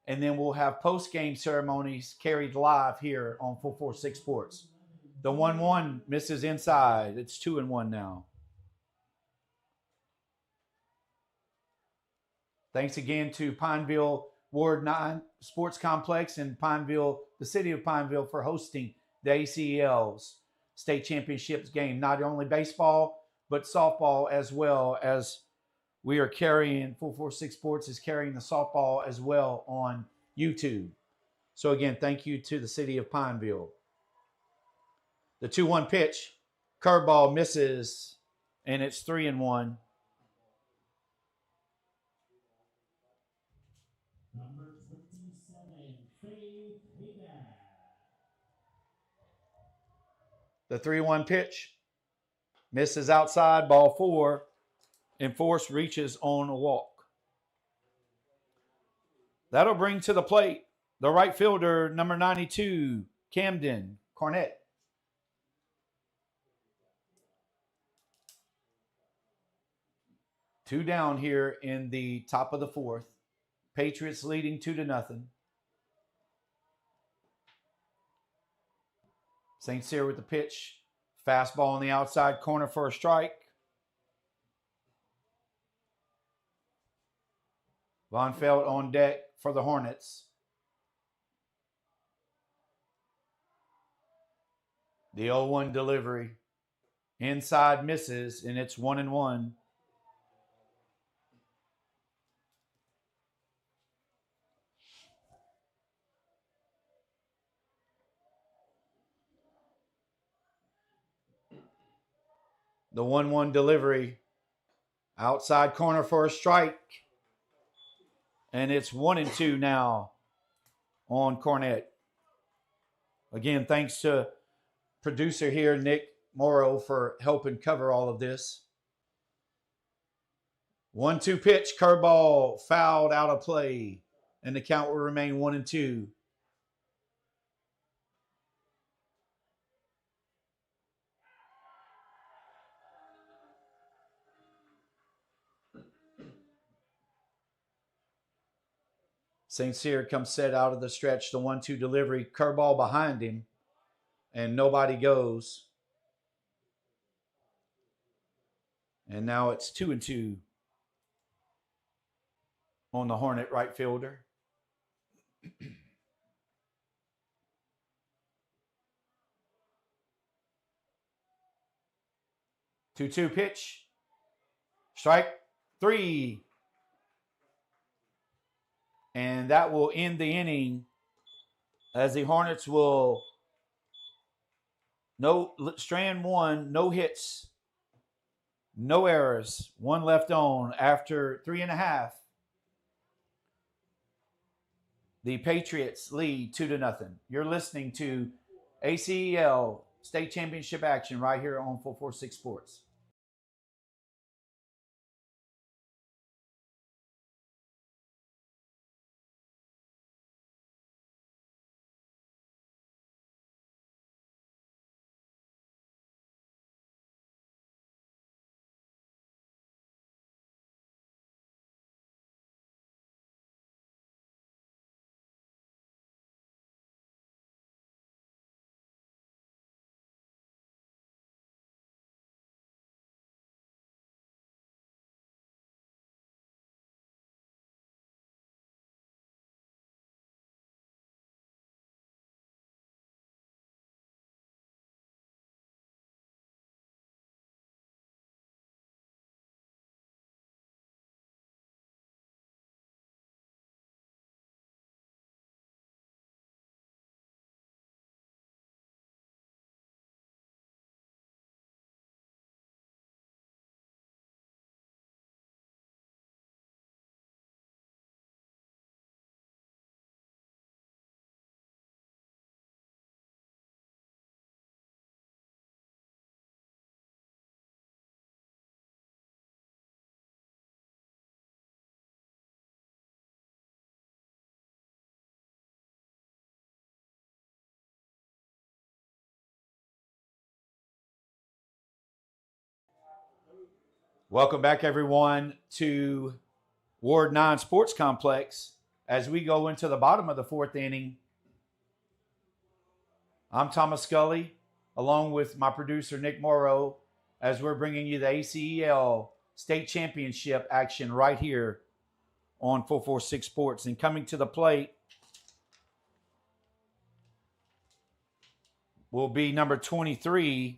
and then we'll have post-game ceremonies carried live here on 446 Sports. The 1-1 misses inside. It's 2-1 now. Thanks again to Pineville Ward 9 Sports Complex in Pineville, the city of Pineville, for hosting the ACEL's state championships game. Not only baseball, but softball as well, as we are carrying, 446 Sports is carrying the softball as well on YouTube. So again, thank you to the city of Pineville. The 2-1 pitch, curveball misses, and it's 3-1. Number 27, Faith Higa. The 3-1 pitch misses outside, ball 4, and Force reaches on a walk. That'll bring to the plate the right fielder, number 92, Camden Cornett. Two down here in the top of the 4th. Patriots leading 2-0. St. Cyr with the pitch. Fastball on the outside corner for a strike. Von Felt on deck for the Hornets. The 0-1 delivery. Inside misses, and it's 1-1. The 1-1 delivery Outside corner for a strike. And it's 1-2 now on Cornette. Again, thanks to producer here, Nick Morrow, for helping cover all of this. 1-2 pitch, curveball, fouled out of play. And the count will remain 1-2. St. Cyr comes set out of the stretch. The 1-2 delivery, curveball behind him. And nobody goes. And now it's 2-2 on the Hornet right fielder. 2-2 pitch. Strike 3. And that will end the inning as the Hornets will strand 1, no hits, no errors, 1 left on after 3.5. The Patriots lead 2-0. You're listening to ACEL State Championship action right here on 446 Sports. Welcome back, everyone, to Ward 9 Sports Complex. As we go into the bottom of the 4th inning, I'm Thomas Scully, along with my producer, Nick Morrow, as we're bringing you the ACEL State Championship action right here on 446 Sports. And coming to the plate will be number 23.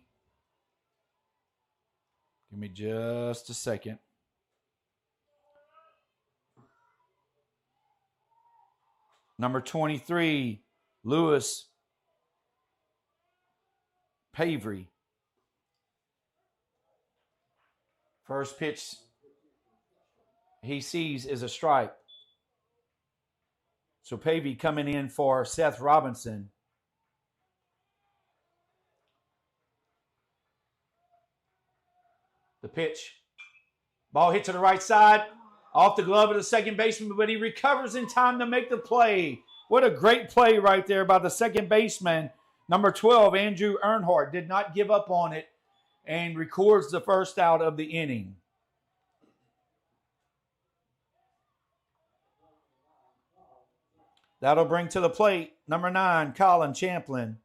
Give me just a second. Number 23, Lewis Pavery. First pitch he sees is a strike. So Pavey coming in for Seth Robinson. The pitch. Ball hit to the right side. Off the glove of the second baseman, but he recovers in time to make the play. What a great play right there by the second baseman. Number 12, Andrew Earnhardt, did not give up on it and records the first out of the inning. That'll bring to the plate number 9, Colin Champlin.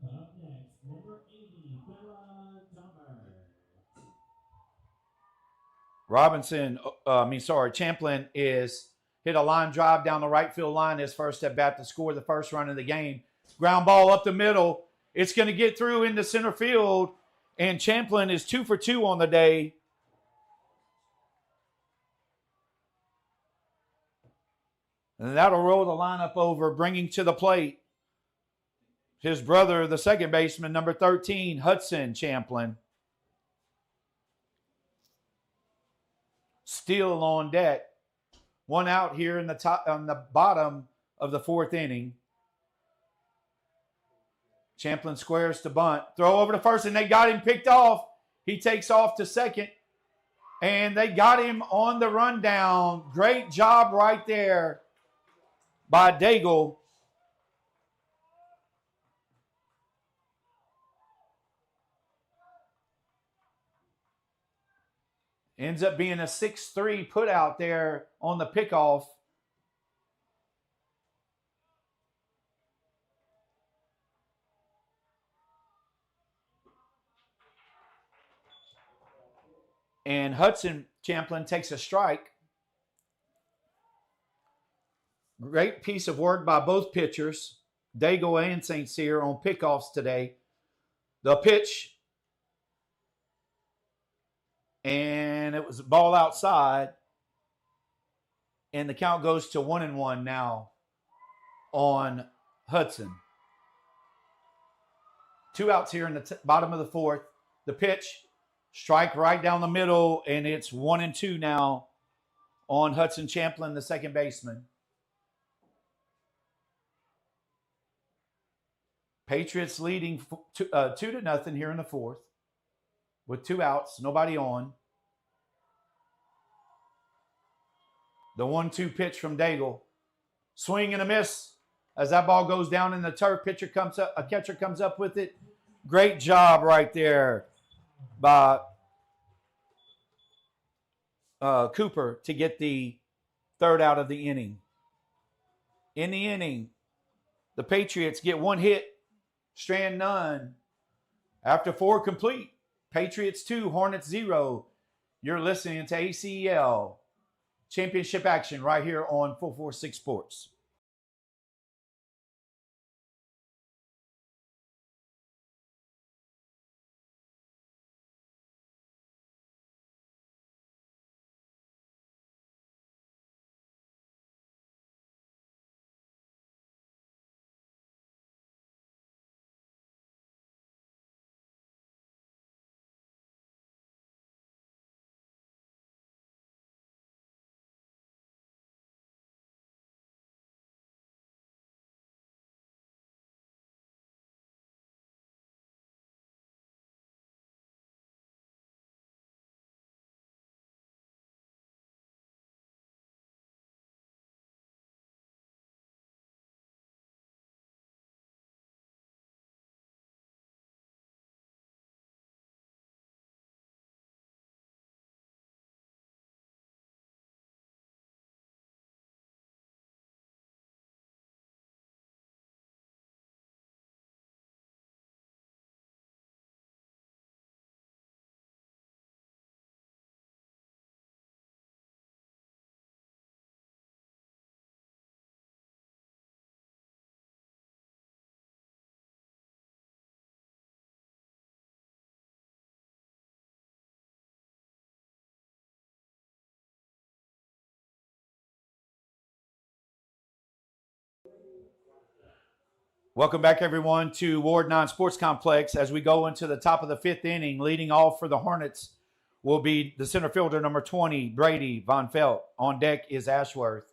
Up next, number 80, Bella Dummer. Champlin is hit a line drive down the right field line his first at bat to score the first run of the game. Ground ball up the middle. It's going to get through into center field, and Champlin is 2 for 2 on the day. And that'll roll the lineup over, bringing to the plate His brother, the second baseman, number 13, Hudson Champlin. Still on deck. One out here in the top on the bottom of the fourth inning. Champlin squares to bunt. Throw over to first, and they got him picked off. He takes off to second, and they got him on the rundown. Great job right there by Daigle. Ends up being a 6-3 put out there on the pickoff. And Hudson Champlin takes a strike. Great piece of work by both pitchers, Daigle and St. Cyr, on pickoffs today. The pitch, and it was a ball outside, and the count goes to 1-1 now on Hudson. 2 outs here in the bottom of the fourth. The pitch, strike right down the middle, and it's 1-2 now on Hudson Champlin, the second baseman. Patriots leading 2-0 here in the fourth with 2 outs, nobody on. The 1-2 pitch from Daigle. Swing and a miss as that ball goes down in the turf. A catcher comes up with it. Great job right there by Cooper to get the third out of the inning. In the inning, the Patriots get 1 hit, Strand none. After 4 complete, Patriots 2, Hornets 0. You're listening to ACEL championship action right here on 446 Sports. Welcome back, everyone, to Ward 9 Sports Complex. As we go into the top of the 5th inning, leading off for the Hornets will be the center fielder, number 20, Brady Von Felt. On deck is Ashworth.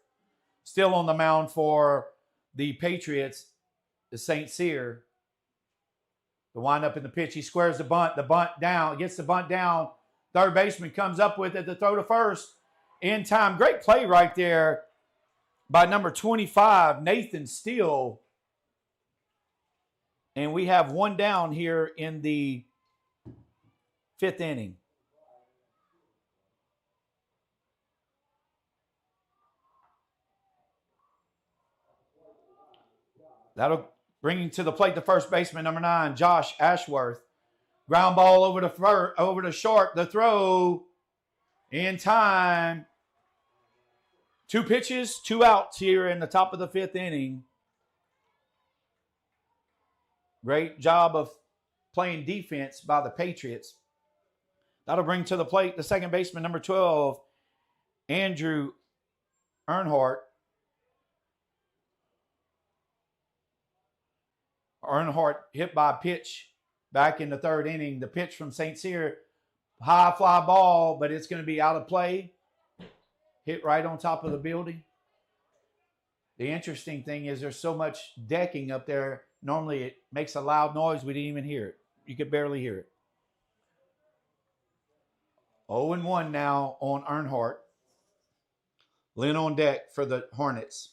Still on the mound for the Patriots is St. Cyr. The windup in the pitch. He squares the bunt down, gets the bunt down. Third baseman comes up with it to throw to first in time. Great play right there by number 25, Nathan Steele. And we have 1 down here in the 5th inning. That'll bring to the plate the first baseman, number 9, Josh Ashworth. Ground ball over to short. The throw in time. 2 pitches, 2 outs here in the top of the 5th inning. Great job of playing defense by the Patriots. That'll bring to the plate the second baseman, number 12, Andrew Earnhardt. Earnhardt hit by a pitch back in the third inning. The pitch from St. Cyr, high fly ball, but it's going to be out of play. Hit right on top of the building. The interesting thing is there's so much decking up there. Normally it makes a loud noise. We didn't even hear it. You could barely hear it. 0-1 now on Earnhardt. Lynn on deck for the Hornets.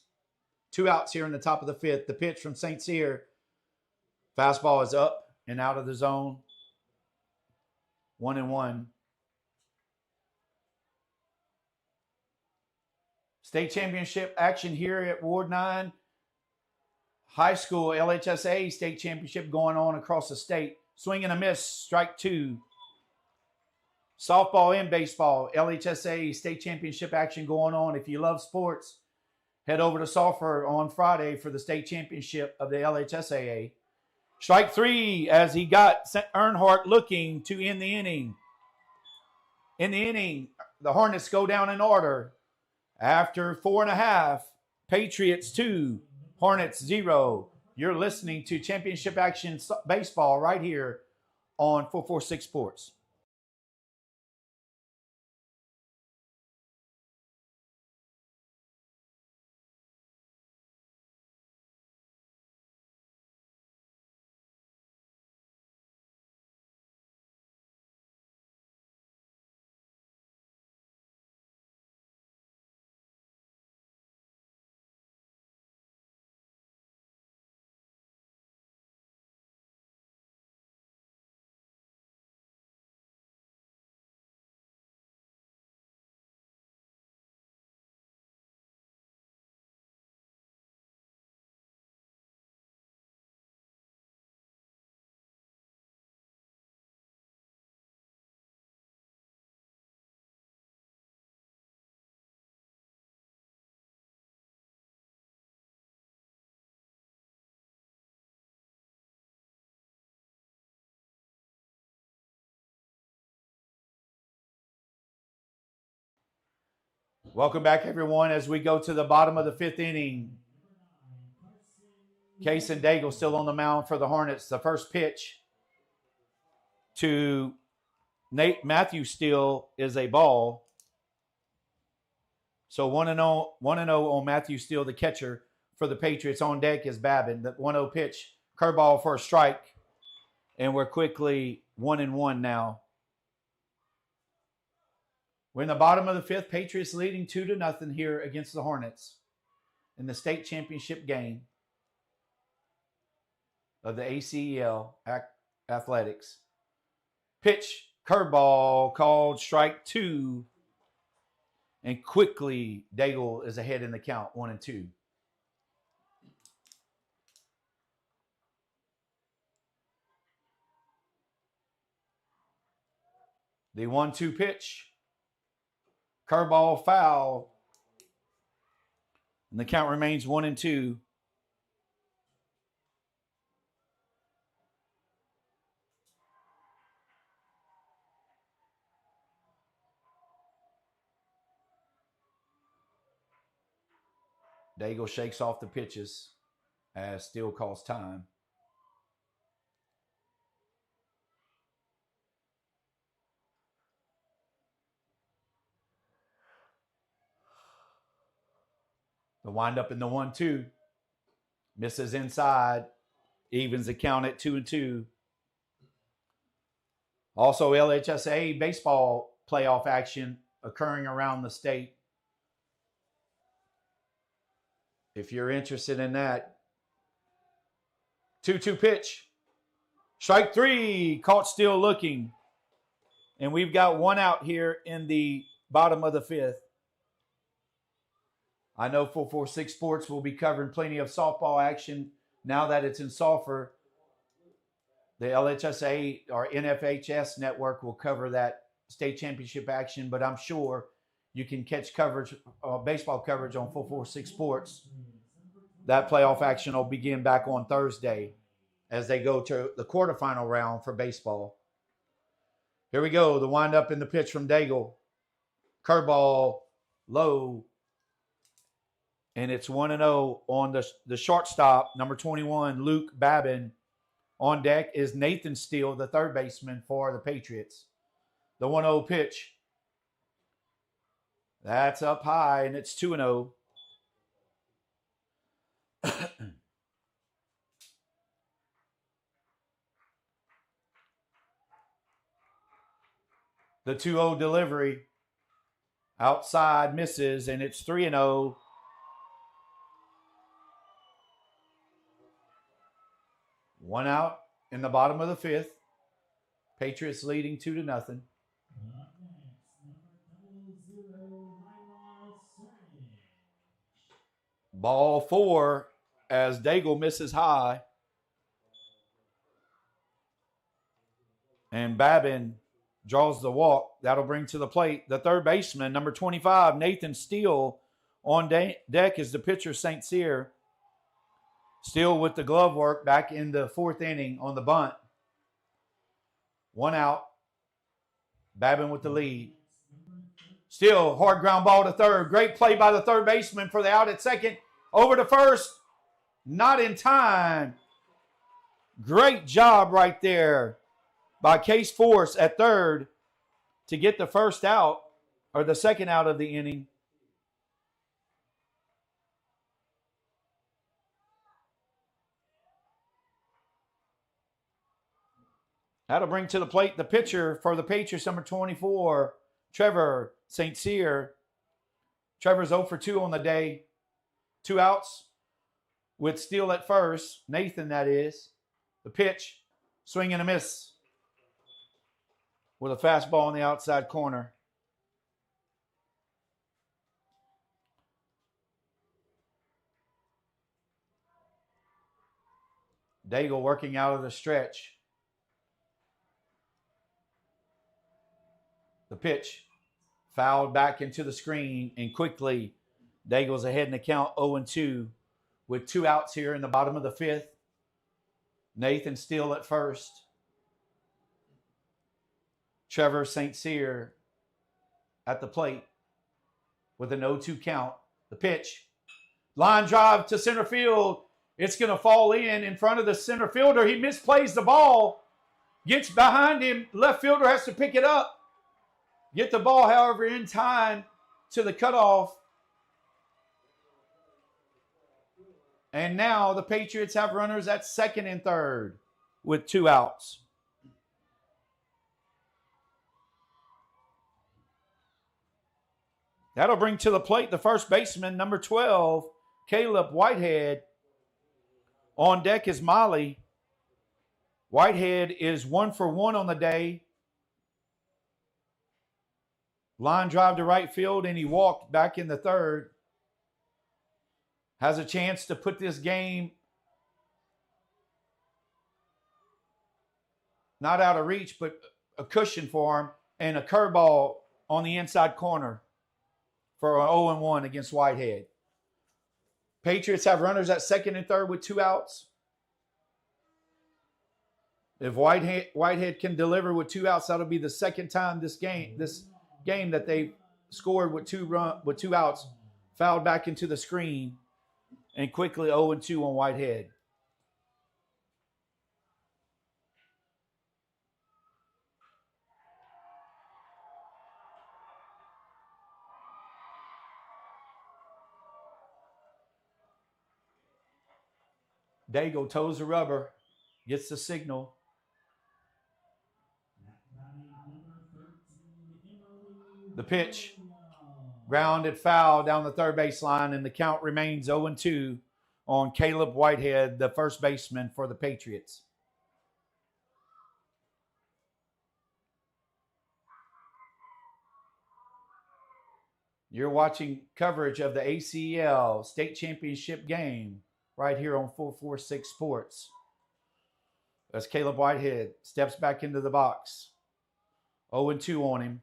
2 outs here in the top of the fifth. The pitch from St. Cyr. Fastball is up and out of the zone. 1-1. State championship action here at Ward 9. High school LHSA state championship going on across the state. Swing and a miss, strike 2. Softball and baseball, LHSA state championship action going on. If you love sports, head over to Sulphur on Friday for the state championship of the LHSAA. Strike 3 as he got Earnhardt looking to end the inning. In the inning, the Hornets go down in order. After 4.5, Patriots 2, Hornets 0. You're listening to Championship Action Baseball right here on 446 Sports. Welcome back, everyone, as we go to the bottom of the fifth inning. Case and Daigle still on the mound for the Hornets. The first pitch to Nate Matthew Steele is a ball. So 1-0 on Matthew Steele, the catcher for the Patriots. On deck is Babin. The 1-0 pitch, curveball for a strike. And we're quickly 1-1 now. We're in the bottom of the fifth. Patriots leading 2-0 here against the Hornets in the state championship game of the ACEL Athletics. Pitch, curveball called strike 2. And quickly, Daigle is ahead in the count, 1-2. The 1-2 pitch. Curveball foul. And the count remains 1-2. Daigle shakes off the pitches as Steele calls time. The windup in the 1-2. Misses inside. Evens the count at 2-2. Also, LHSA baseball playoff action occurring around the state. If you're interested in that. 2-2 pitch. Strike 3. Caught still looking. And we've got 1 out here in the bottom of the fifth. I know 446 Sports will be covering plenty of softball action now that it's in Sulphur. The LHSA or NFHS network will cover that state championship action, but I'm sure you can catch coverage, baseball coverage on 446 Sports. That playoff action will begin back on Thursday as they go to the quarterfinal round for baseball. Here we go. The windup in the pitch from Daigle. Curveball, low. And it's 1-0 on the shortstop, number 21, Luke Babin. On deck is Nathan Steele, the third baseman for the Patriots. The 1-0 pitch. That's up high, and it's 2-0. The 2-0 delivery. Outside misses, and it's 3-0. One out in the bottom of the fifth. Patriots leading 2-0. Up next, number 00, Ball 4 as Daigle misses high. And Babin draws the walk. That'll bring to the plate the third baseman, number 25, Nathan Steele. On deck is the pitcher, St. Cyr. Steele with the glove work back in the fourth inning on the bunt. One out. Babin with the lead. Steele, hard ground ball to third. Great play by the third baseman for the out at second. Over to first. Not in time. Great job right there by Case Force at third to get the first out, or the second out of the inning. That'll bring to the plate the pitcher for the Patriots, number 24, Trevor St. Cyr. Trevor's 0 for 2 on the day. 2 outs with Steele at first. Nathan, that is. The pitch, swing and a miss with a fastball on the outside corner. Daigle working out of the stretch. The pitch fouled back into the screen, and quickly Daigle's ahead in the count 0-2 with 2 outs here in the bottom of the fifth. Nathan Steele at first. Trevor St. Cyr at the plate with an 0-2 count. The pitch. Line drive to center field. It's going to fall in front of the center fielder. He misplays the ball. Gets behind him. Left fielder has to pick it up. Get the ball, however, in time to the cutoff. And now the Patriots have runners at second and third with 2 outs. That'll bring to the plate the first baseman, number 12, Caleb Whitehead. On deck is Molly. Whitehead is 1 for 1 on the day. Line drive to right field, and he walked back in the third. Has a chance to put this game not out of reach, but a cushion for him, and a curveball on the inside corner for an 0-1 against Whitehead. Patriots have runners at second and third with 2 outs. If Whitehead can deliver with 2 outs, that'll be the second time this game that they scored with 2 outs, fouled back into the screen, and quickly 0-2 on Whitehead. Daigle toes the rubber, gets the signal. The pitch, grounded foul down the third baseline, and the count remains 0-2 on Caleb Whitehead, the first baseman for the Patriots. You're watching coverage of the ACEL State Championship game right here on 446 Sports. As Caleb Whitehead steps back into the box. 0-2 on him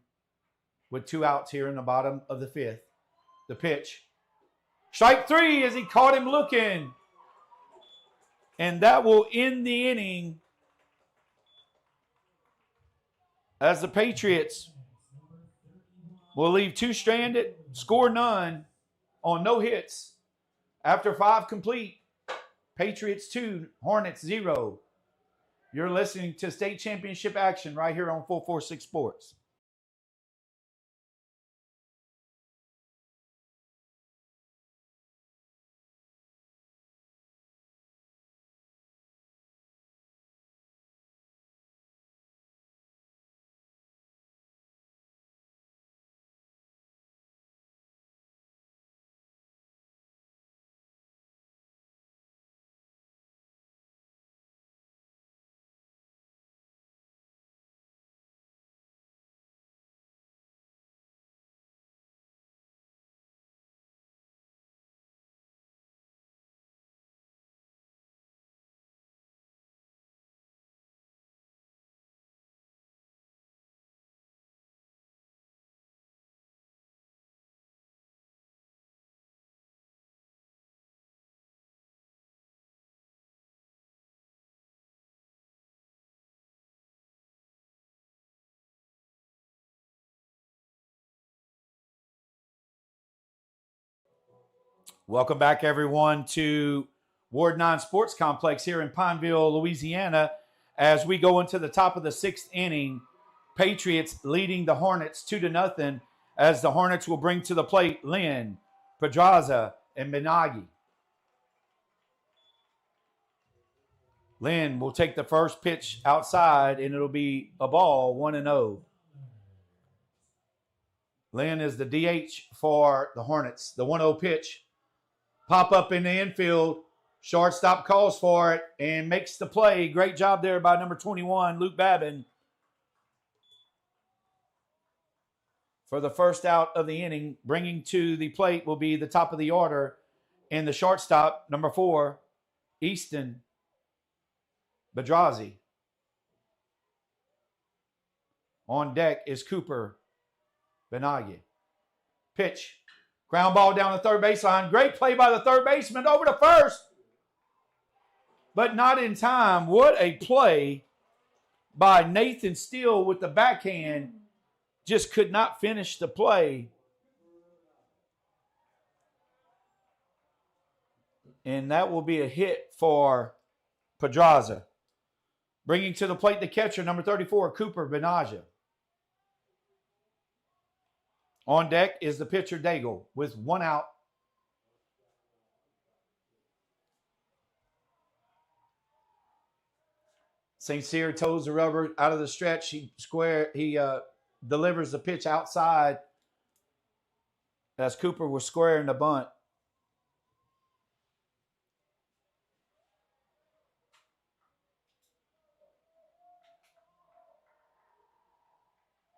with 2 outs here in the bottom of the fifth. The pitch. Strike 3 as he caught him looking. And that will end the inning as the Patriots will leave 2 stranded, score none on no hits. After 5 complete, Patriots 2, Hornets 0. You're listening to state championship action right here on 446 Sports. Welcome back, everyone, to Ward 9 Sports Complex here in Pineville, Louisiana. As we go into the top of the 6th inning, Patriots leading the Hornets 2-0, as the Hornets will bring to the plate Lynn, Pedraza, and Benagi. Lynn will take the first pitch outside, and it'll be a ball, 1-0. Lynn is the DH for the Hornets. The 1-0 pitch. Pop up in the infield. Shortstop calls for it and makes the play. Great job there by number 21, Luke Babin. For the first out of the inning, bringing to the plate will be the top of the order. And the shortstop, number 4, Easton Bedrazi. On deck is Cooper Benagi. Pitch. Ground ball down the third baseline. Great play by the third baseman over to first. But not in time. What a play by Nathan Steele with the backhand. Just could not finish the play. And that will be a hit for Pedraza. Bringing to the plate the catcher, number 34, Cooper Benaja. On deck is the pitcher, Daigle, with 1 out. St. Cyr toes the rubber out of the stretch. He delivers the pitch outside as Cooper was squaring the bunt.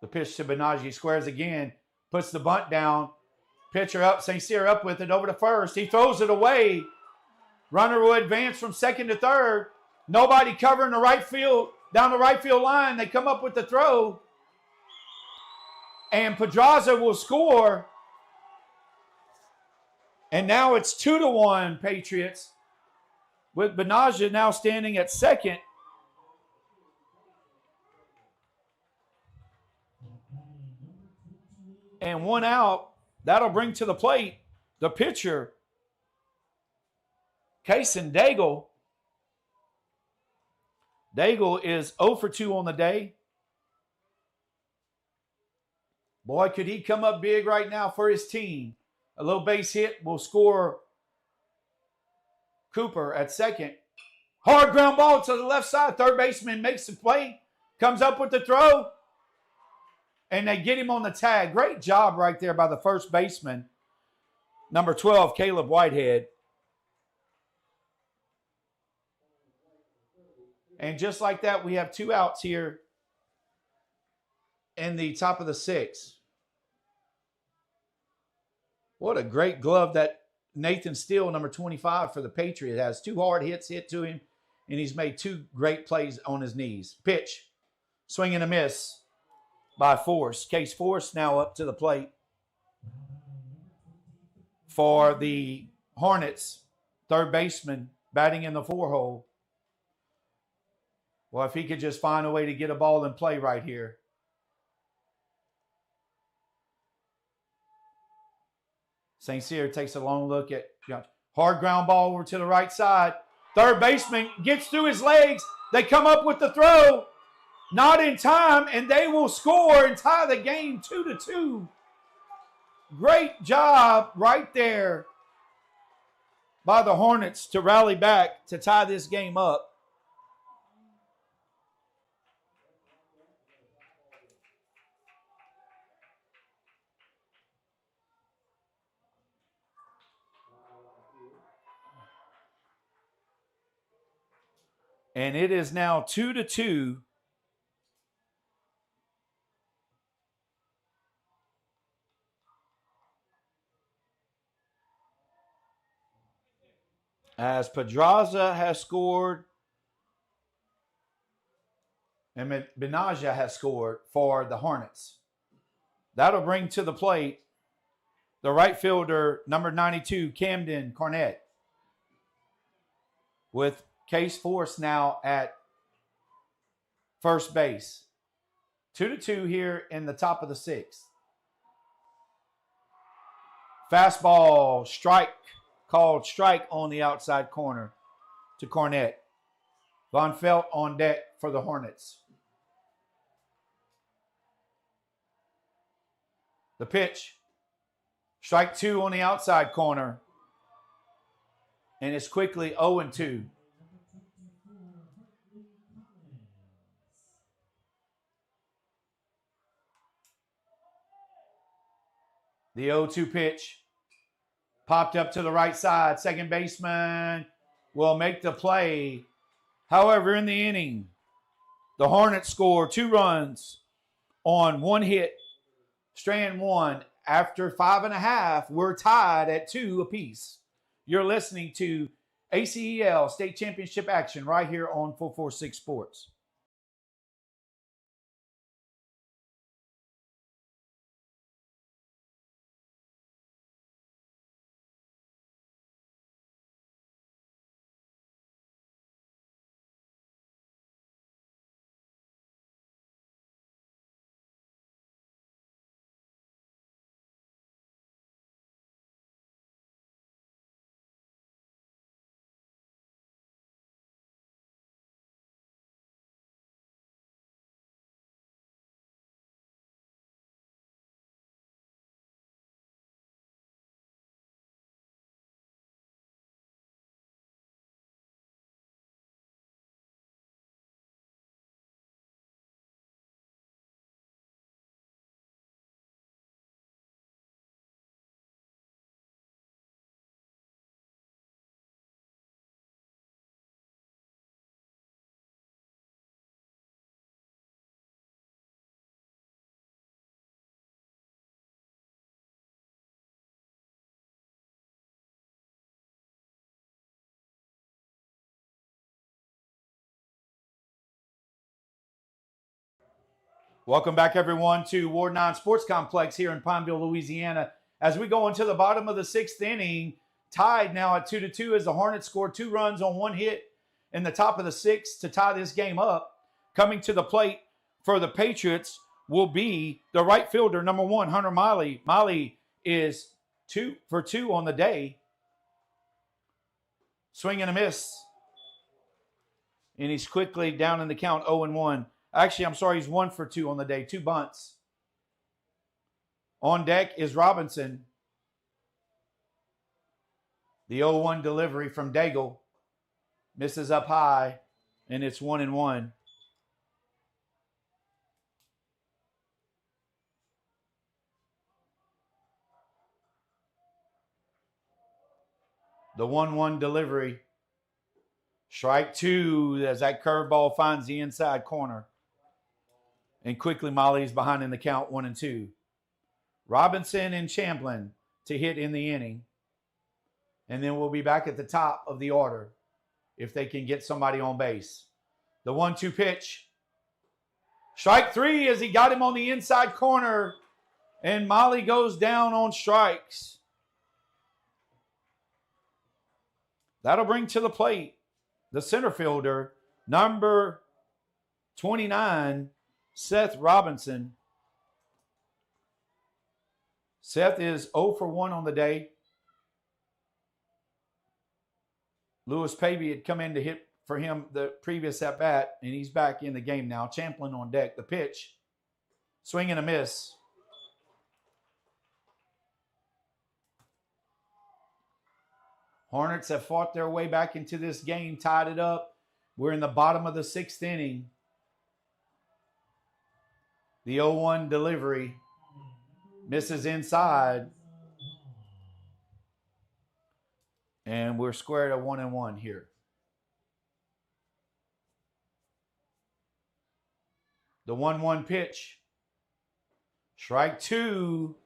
The pitch to Benaji, squares again. Puts the bunt down. Pitcher up. St. Cyr up with it over to first. He throws it away. Runner will advance from second to third. Nobody covering the right field, down the right field line. They come up with the throw. And Pedraza will score. And now it's 2-1 Patriots. With Benaja now standing at second. And 1 out. That'll bring to the plate the pitcher, Kason Daigle. Daigle is 0 for 2 on the day. Boy, could he come up big right now for his team. A little base hit will score Cooper at second. Hard ground ball to the left side. Third baseman makes the play. Comes up with the throw. And they get him on the tag. Great job right there by the first baseman. Number 12, Caleb Whitehead. And just like that, we have 2 outs here in the top of the 6th. What a great glove that Nathan Steele, number 25 for the Patriots, has. 2 hard hits hit to him, and he's made 2 great plays on his knees. Pitch, swing and a miss by Force. Case Force now up to the plate for the Hornets. Third baseman batting in the 4-hole. Well, if he could just find a way to get a ball in play right here. St. Cyr takes a long look at hard ground ball over to the right side. Third baseman gets through his legs They come up with the throw. Not in time, and they will score and tie the game 2-2. Great job right there by the Hornets to rally back to tie this game up. And it is now 2-2. As Pedraza has scored and Benaja has scored for the Hornets. That'll bring to the plate the right fielder, number 92, Camden Cornett, with Case Force now at first base. 2-2 here in the top of the sixth. Fastball, strike, called strike on the outside corner to Cornett. Von Felt on deck for the Hornets. The pitch, strike 2 on the outside corner. And it's quickly 0-2. The 0-2 pitch popped up to the right side. Second baseman will make the play. However, in the inning, the Hornets score 2 runs on 1 hit. Strand 1. After 5.5, we're tied at 2 apiece. You're listening to ACEL State Championship action right here on 446 Sports. Welcome back, everyone, to Ward 9 Sports Complex here in Pineville, Louisiana. As we go into the bottom of the 6th inning, tied now at 2-2 as the Hornets scored 2 runs on 1 hit in the top of the 6th to tie this game up. Coming to the plate for the Patriots will be the right fielder, number 1, Hunter Miley. Miley is 2 for 2 on the day. Swing and a miss. And he's quickly down in the count, 0-1. Actually, I'm sorry, he's 1 for 2 on the day. 2 bunts. On deck is Robinson. The 0-1 delivery from Daigle. Misses up high, and it's 1-1. The 1-1 delivery. Strike 2 as that curveball finds the inside corner. And quickly Molly's behind in the count, 1-2. Robinson and Champlin to hit in the inning. And then we'll be back at the top of the order if they can get somebody on base. The 1-2 pitch. Strike 3 as he got him on the inside corner. And Molly goes down on strikes. That'll bring to the plate the center fielder, number 29, Seth Robinson. Seth is 0 for 1 on the day. Lewis Pavey had come in to hit for him the previous at bat, and he's back in the game now. Champlin on deck. The pitch, swing and a miss. Hornets have fought their way back into this game, tied it up. We're in the bottom of the 6th inning. The 0-1 delivery misses inside. And we're squared at 1-1 here. The 1-1 pitch. Strike 2.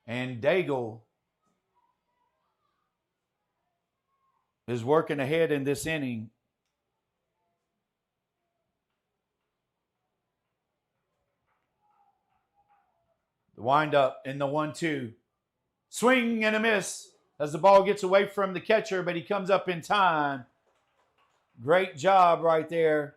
And Daigle is working ahead in this inning. The windup in the 1-2. Swing and a miss as the ball gets away from the catcher, but he comes up in time. Great job right there.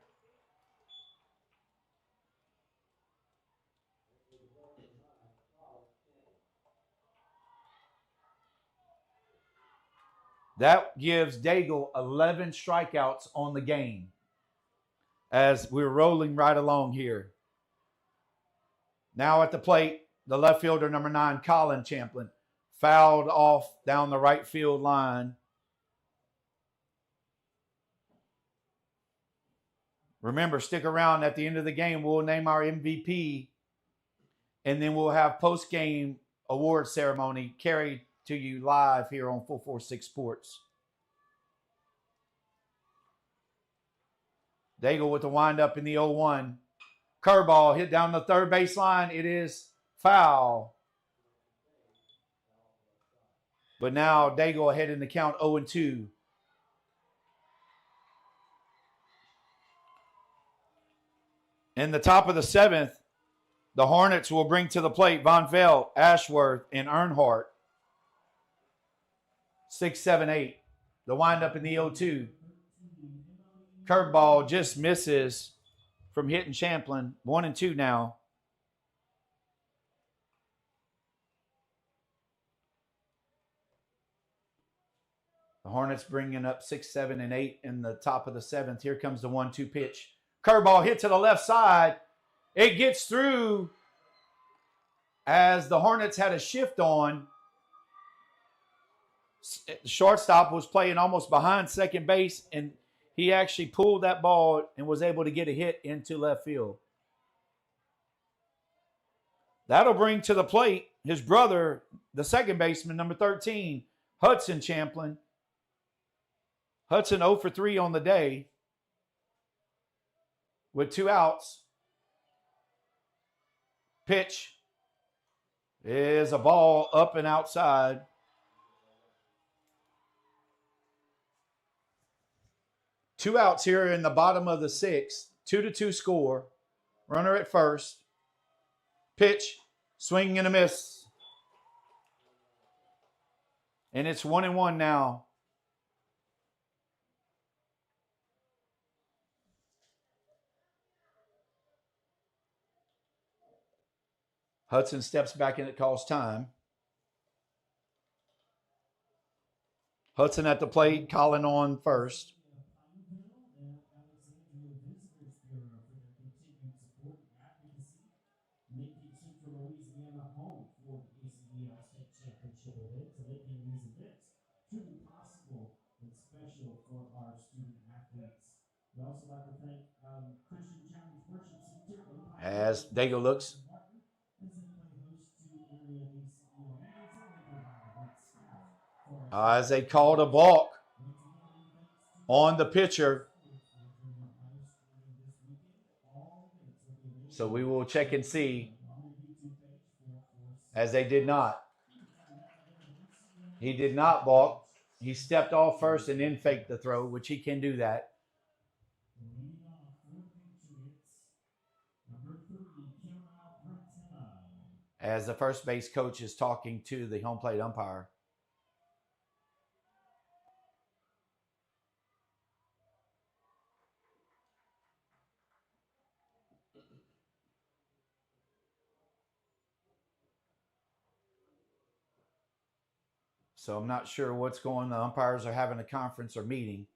That gives Daigle 11 strikeouts on the game as we're rolling right along here. Now at the plate, the left fielder, number 9, Colin Champlin, fouled off down the right field line. Remember, stick around at the end of the game. We'll name our MVP, and then we'll have post-game award ceremony carried to you live here on 446 Sports. Daigle with the windup in the 0-1. Curveball hit down the third baseline. It is foul. But now Daigle ahead in the count 0-2. In the top of the 7th, the Hornets will bring to the plate Von Veld, Ashworth, and Earnhardt. 6, 7, 8. The windup in the 0-2. Curveball just misses from hitting Champlin. 1-2 now. The Hornets bringing up 6, 7, and 8 in the top of the 7th. Here comes the 1-2 pitch. Curveball hit to the left side. It gets through as the Hornets had a shift on. The shortstop was playing almost behind second base, and he actually pulled that ball and was able to get a hit into left field. That'll bring to the plate his brother, the second baseman, number 13, Hudson Champlin. Hudson 0 for 3 on the day with 2 outs. Pitch is a ball up and outside. Two outs here in the bottom of the 6th. 2-2 score. Runner at first. Pitch, swing and a miss. And it's 1-1 now. Hudson steps back and it calls time. Hudson at the plate, Colin on first. As Daigle looks. As they called a balk on the pitcher. So we will check and see. As they did not. He did not balk. He stepped off first and then faked the throw, which he can do that. As the first base coach is talking to the home plate umpire. So I'm not sure what's going on. The umpires are having a conference or meeting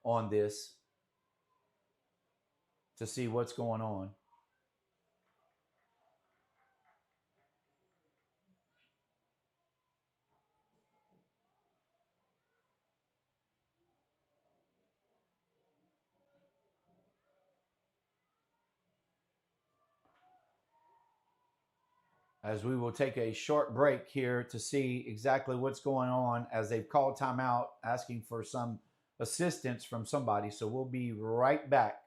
on this to see what's going on. As we will take a short break here to see exactly what's going on as they've called timeout, asking for some assistance from somebody. So we'll be right back.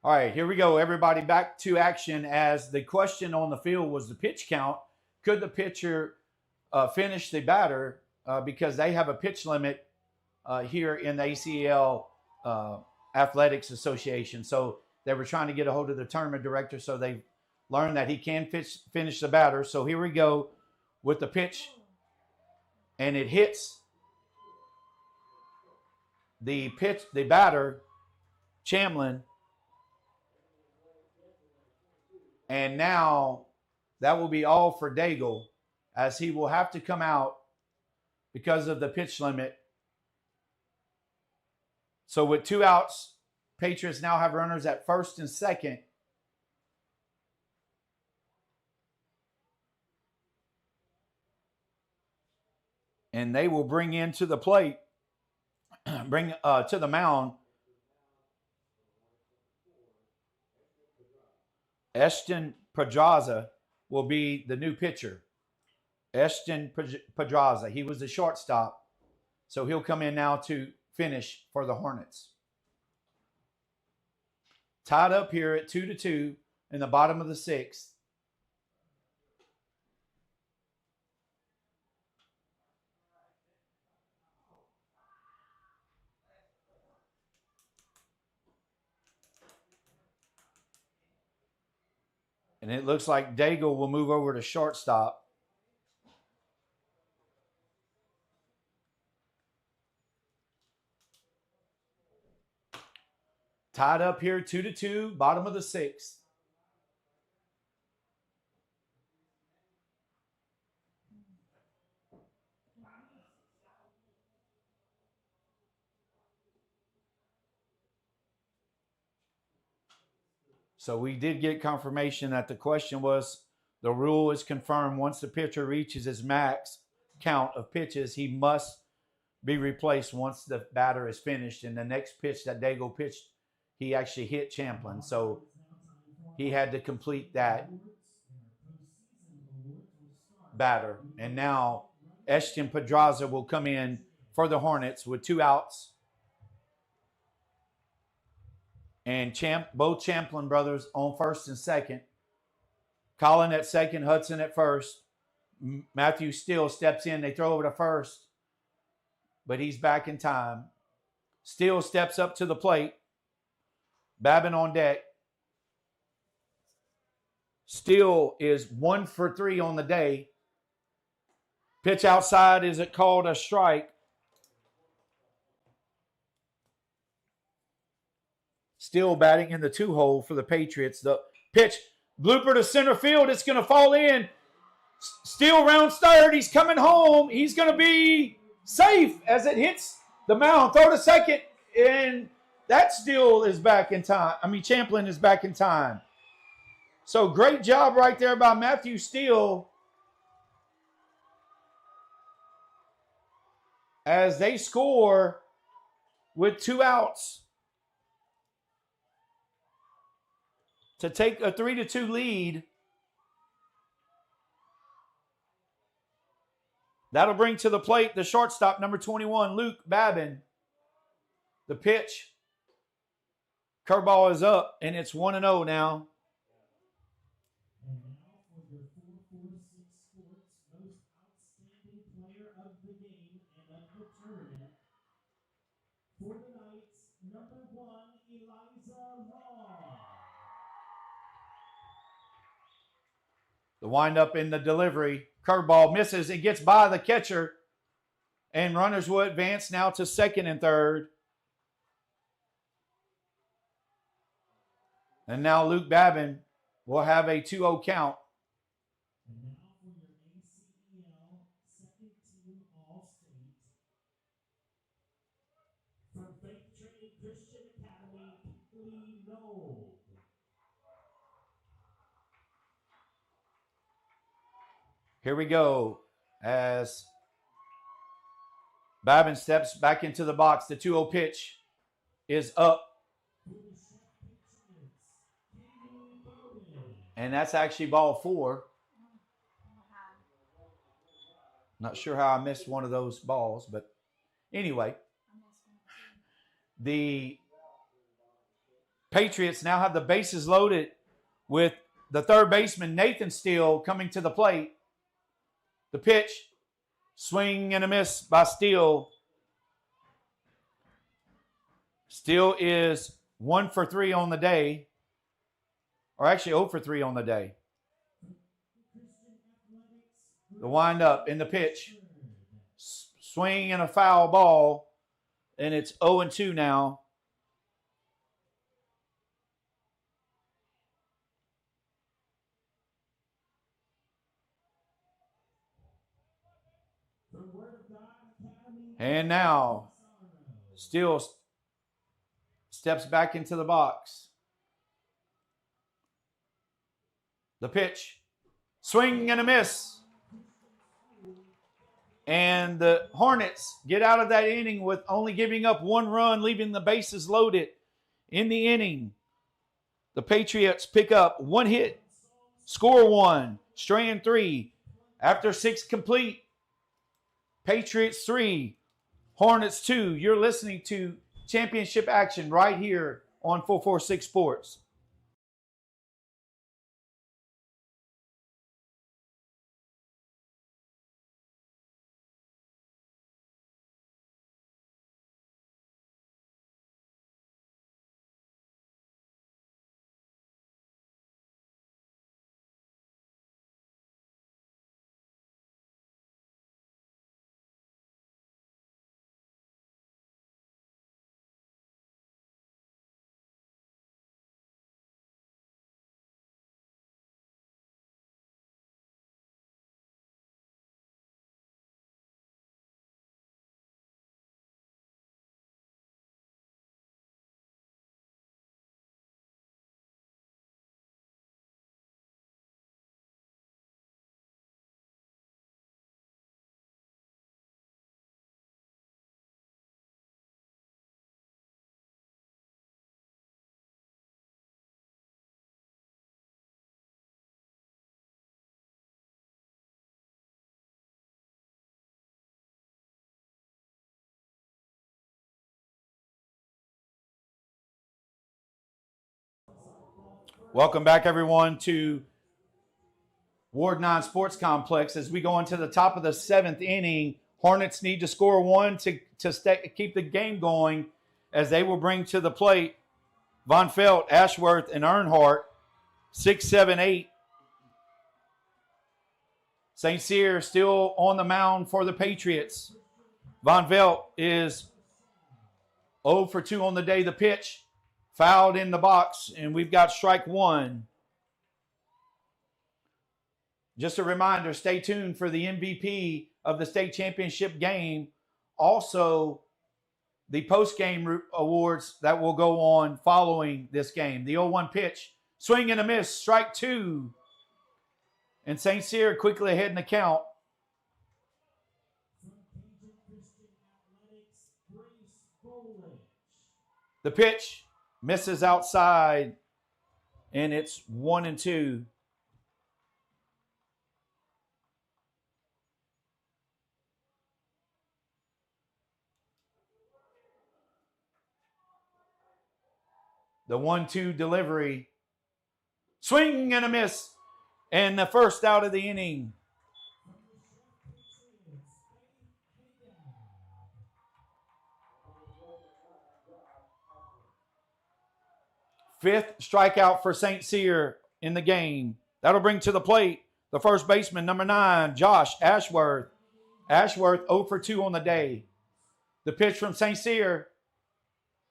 All right, here we go, everybody. Back to action. As the question on the field was the pitch count. Could the pitcher finish the batter because they have a pitch limit here in the ACEL Athletics Association. So they were trying to get a hold of the tournament director, so they learned that he can finish the batter. So here we go with the pitch, and it hits the batter, Chamlin. And now that will be all for Daigle, as he will have to come out because of the pitch limit. So with 2 outs, Patriots now have runners at first and second. And they will bring into the plate, bring to the mound, Eshton Pedraza will be the new pitcher. Eshton Pedraza. He was the shortstop. So he'll come in now to finish for the Hornets. Tied up here at 2-2 in the bottom of the 6th. And it looks like Daigle will move over to shortstop. Tied up here 2-2, bottom of the 6th. So we did get confirmation that the question was, the rule is confirmed once the pitcher reaches his max count of pitches, he must be replaced once the batter is finished. And the next pitch that Dago pitched, he actually hit Champlin. So he had to complete that batter. And now Eshton Pedraza will come in for the Hornets with 2 outs. And both Champlin brothers on first and second. Colin at second, Hudson at first. Matthew Steele steps in. They throw over to first, but he's back in time. Steele steps up to the plate. Babin on deck. Steele is 1 for 3 on the day. Pitch outside, is it called a strike? Steele batting in the 2-hole for the Patriots. The pitch, blooper to center field. It's going to fall in. Steele rounds third. He's coming home. He's going to be safe as it hits the mound. Throw to second, and that Steele is back in time. Champlin is back in time. So great job right there by Matthew Steele as they score with 2 outs to take a 3-2 lead. That'll bring to the plate the shortstop, number 21, Luke Babin. The pitch. Curveball is up, and it's 1-0 now. And now for your 446 Sports Most Outstanding Player of the Game and of the Tournament. For the Knights, number 1, Eliza Long. The windup in the delivery. Curveball misses. It gets by the catcher. And runners will advance now to second and third. And now Luke Babin will have a 2-0 count. And now for your ACEL second team All-State. From Faith Training Christian Academy, Pineville. Here we go as Babin steps back into the box. The 2-0 pitch is up. And that's actually ball 4. Not sure how I missed one of those balls, but anyway. The Patriots now have the bases loaded with the third baseman, Nathan Steele, coming to the plate. The pitch, swing and a miss by Steele. Steele is 1 for 3 on the day. Or actually 0 for 3 on the day. The windup in the pitch. Swing and a foul ball. And it's 0-2 now. And now, Steele steps back into the box. The pitch. Swing and a miss. And the Hornets get out of that inning with only giving up 1 run, leaving the bases loaded in the inning. The Patriots pick up 1 hit, score 1, strand 3. After 6 complete, Patriots 3, Hornets 2. You're listening to championship action right here on 446 Sports. Welcome back, everyone, to Ward 9 Sports Complex. As we go into the top of the 7th inning, Hornets need to score one to keep the game going, as they will bring to the plate Von Felt, Ashworth, and Earnhardt. 6, 7, 8. St. Cyr still on the mound for the Patriots. Von Felt is 0 for 2 on the day. The pitch fouled in the box, and we've got strike one. Just a reminder, stay tuned for the MVP of the state championship game. Also, the post-game awards that will go on following this game. The 0-1 pitch, swing and a miss, strike two. And St. Cyr quickly ahead in the count. The pitch misses outside, and it's 1-2. The 1-2 delivery. Swing and a miss. And the first out of the inning. Fifth strikeout for St. Cyr in the game. That'll bring to the plate the first baseman, number 9, Josh Ashworth. Ashworth 0 for 2 on the day. The pitch from St. Cyr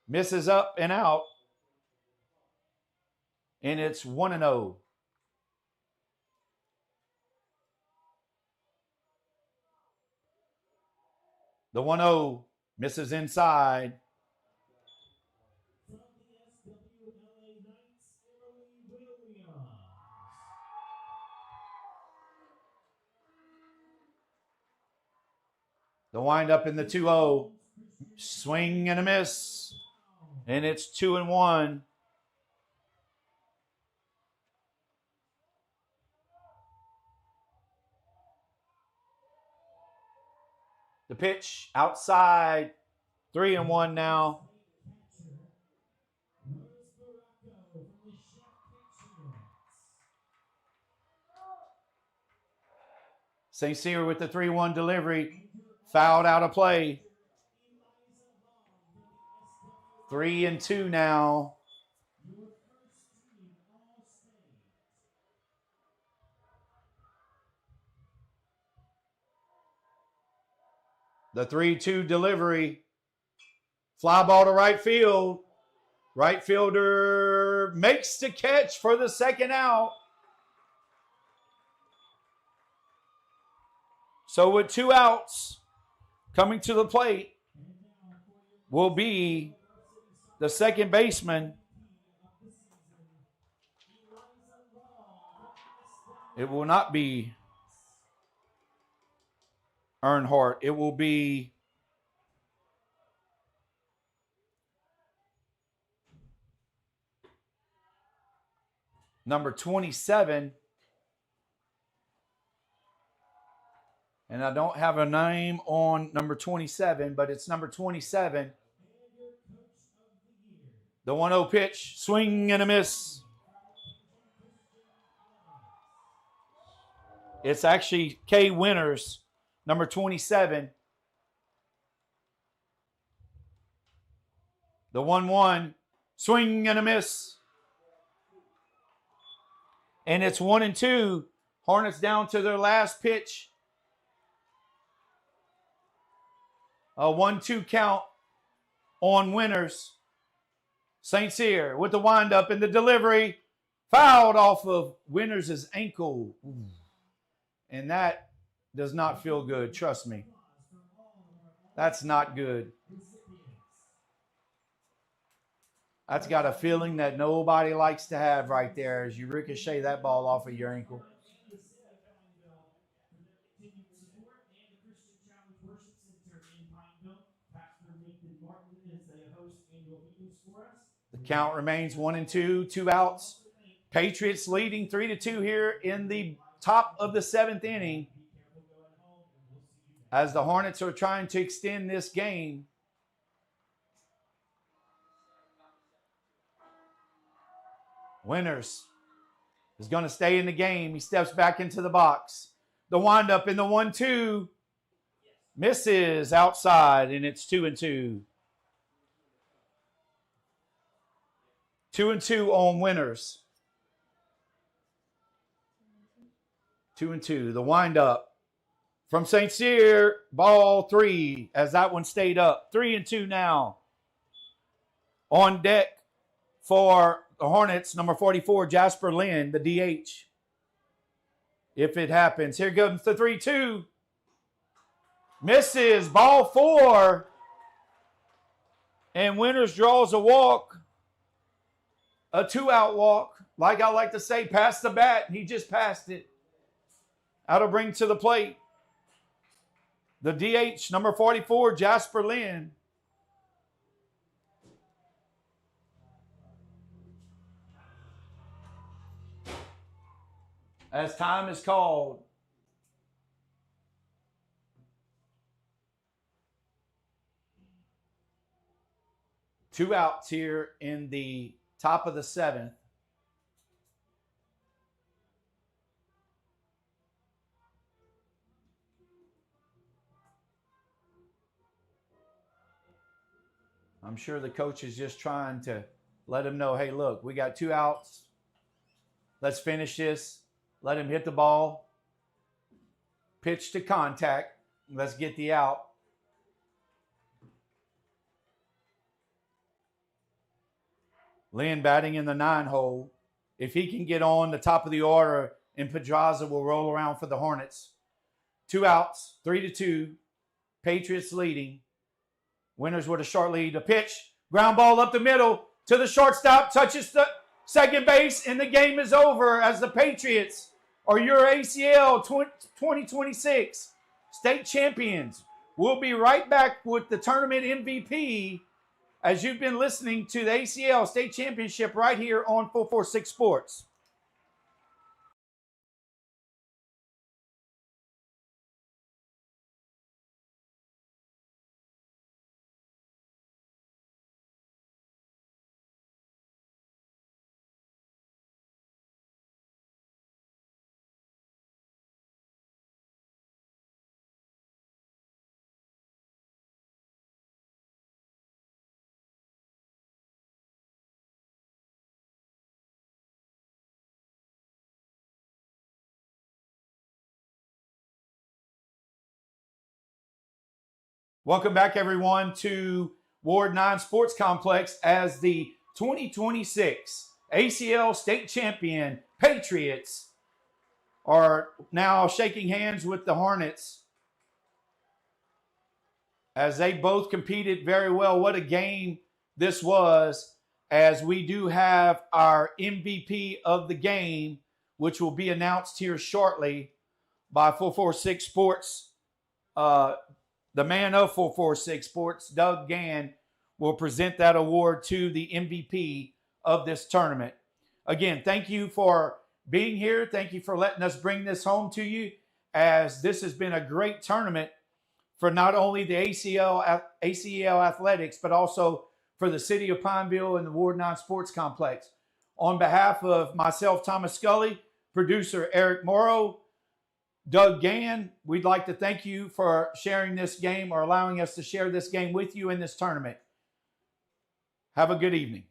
misses up and out. And it's 1-0. The 1-0 misses inside. The windup in the 2-0. Swing and a miss. And it's 2-1. The pitch outside, 3-1 now. St. Cyr with the 3-1 delivery, fouled out of play. 3-2 now. The 3-2 delivery. Fly ball to right field. Right fielder makes the catch for the second out. So with 2 outs, coming to the plate will be the second baseman. It will not be Earnhardt. It will be number 27. And I don't have a name on number 27, but it's number 27. The 1-0 pitch, swing and a miss. It's actually K. Winters, number 27. The 1-1, swing and a miss. And it's 1-2. Hornets down to their last pitch. A 1-2 count on Winters. St. Cyr with the windup and the delivery. Fouled off of Winters' ankle. And that does not feel good, trust me. That's not good. That's got a feeling that nobody likes to have right there as you ricochet that ball off of your ankle. The count remains 1-2, 2 outs. Patriots leading 3-2 here in the top of the 7th inning as the Hornets are trying to extend this game. Winters is going to stay in the game. He steps back into the box. The windup in the 1-2 misses outside, and it's 2-2. 2-2 on Winters. 2-2. The windup from St. Cyr, ball 3, as that one stayed up. 3-2 now. On deck for the Hornets, number 44, Jasper Lynn, the DH. If it happens. Here comes the 3-2. Misses, ball 4. And Winters draws a walk. A 2-out walk. Like I like to say, pass the bat. He just passed it. That'll bring to the plate the DH, number 44, Jasper Lynn. As time is called. Two outs here in the top of the 7th. I'm sure the coach is just trying to let him know, hey, look, we got 2 outs. Let's finish this. Let him hit the ball. Pitch to contact. Let's get the out. Lynn batting in the 9 hole. If he can get on the top of the order, and Pedraza will roll around for the Hornets. 2 outs, 3-2. Patriots leading. Winters with a short lead. A pitch, ground ball up the middle to the shortstop, touches the second base, and the game is over as the Patriots are your ACL 2026 state champions. We'll be right back with the tournament MVP as you've been listening to the ACL state championship right here on 446 Sports. Welcome back, everyone, to Ward 9 Sports Complex as the 2026 ACL State Champion Patriots are now shaking hands with the Hornets as they both competed very well. What a game this was, as we do have our MVP of the game, which will be announced here shortly by 446 Sports. The man of 446 Sports, Doug Gann, will present that award to the MVP of this tournament. Again, thank you for being here. Thank you for letting us bring this home to you, as this has been a great tournament for not only the ACL athletics, but also for the city of Pineville and the Ward 9 Sports Complex. On behalf of myself, Thomas Scully, producer Eric Morrow, Doug Gann, we'd like to thank you for sharing this game, or allowing us to share this game with you in this tournament. Have a good evening.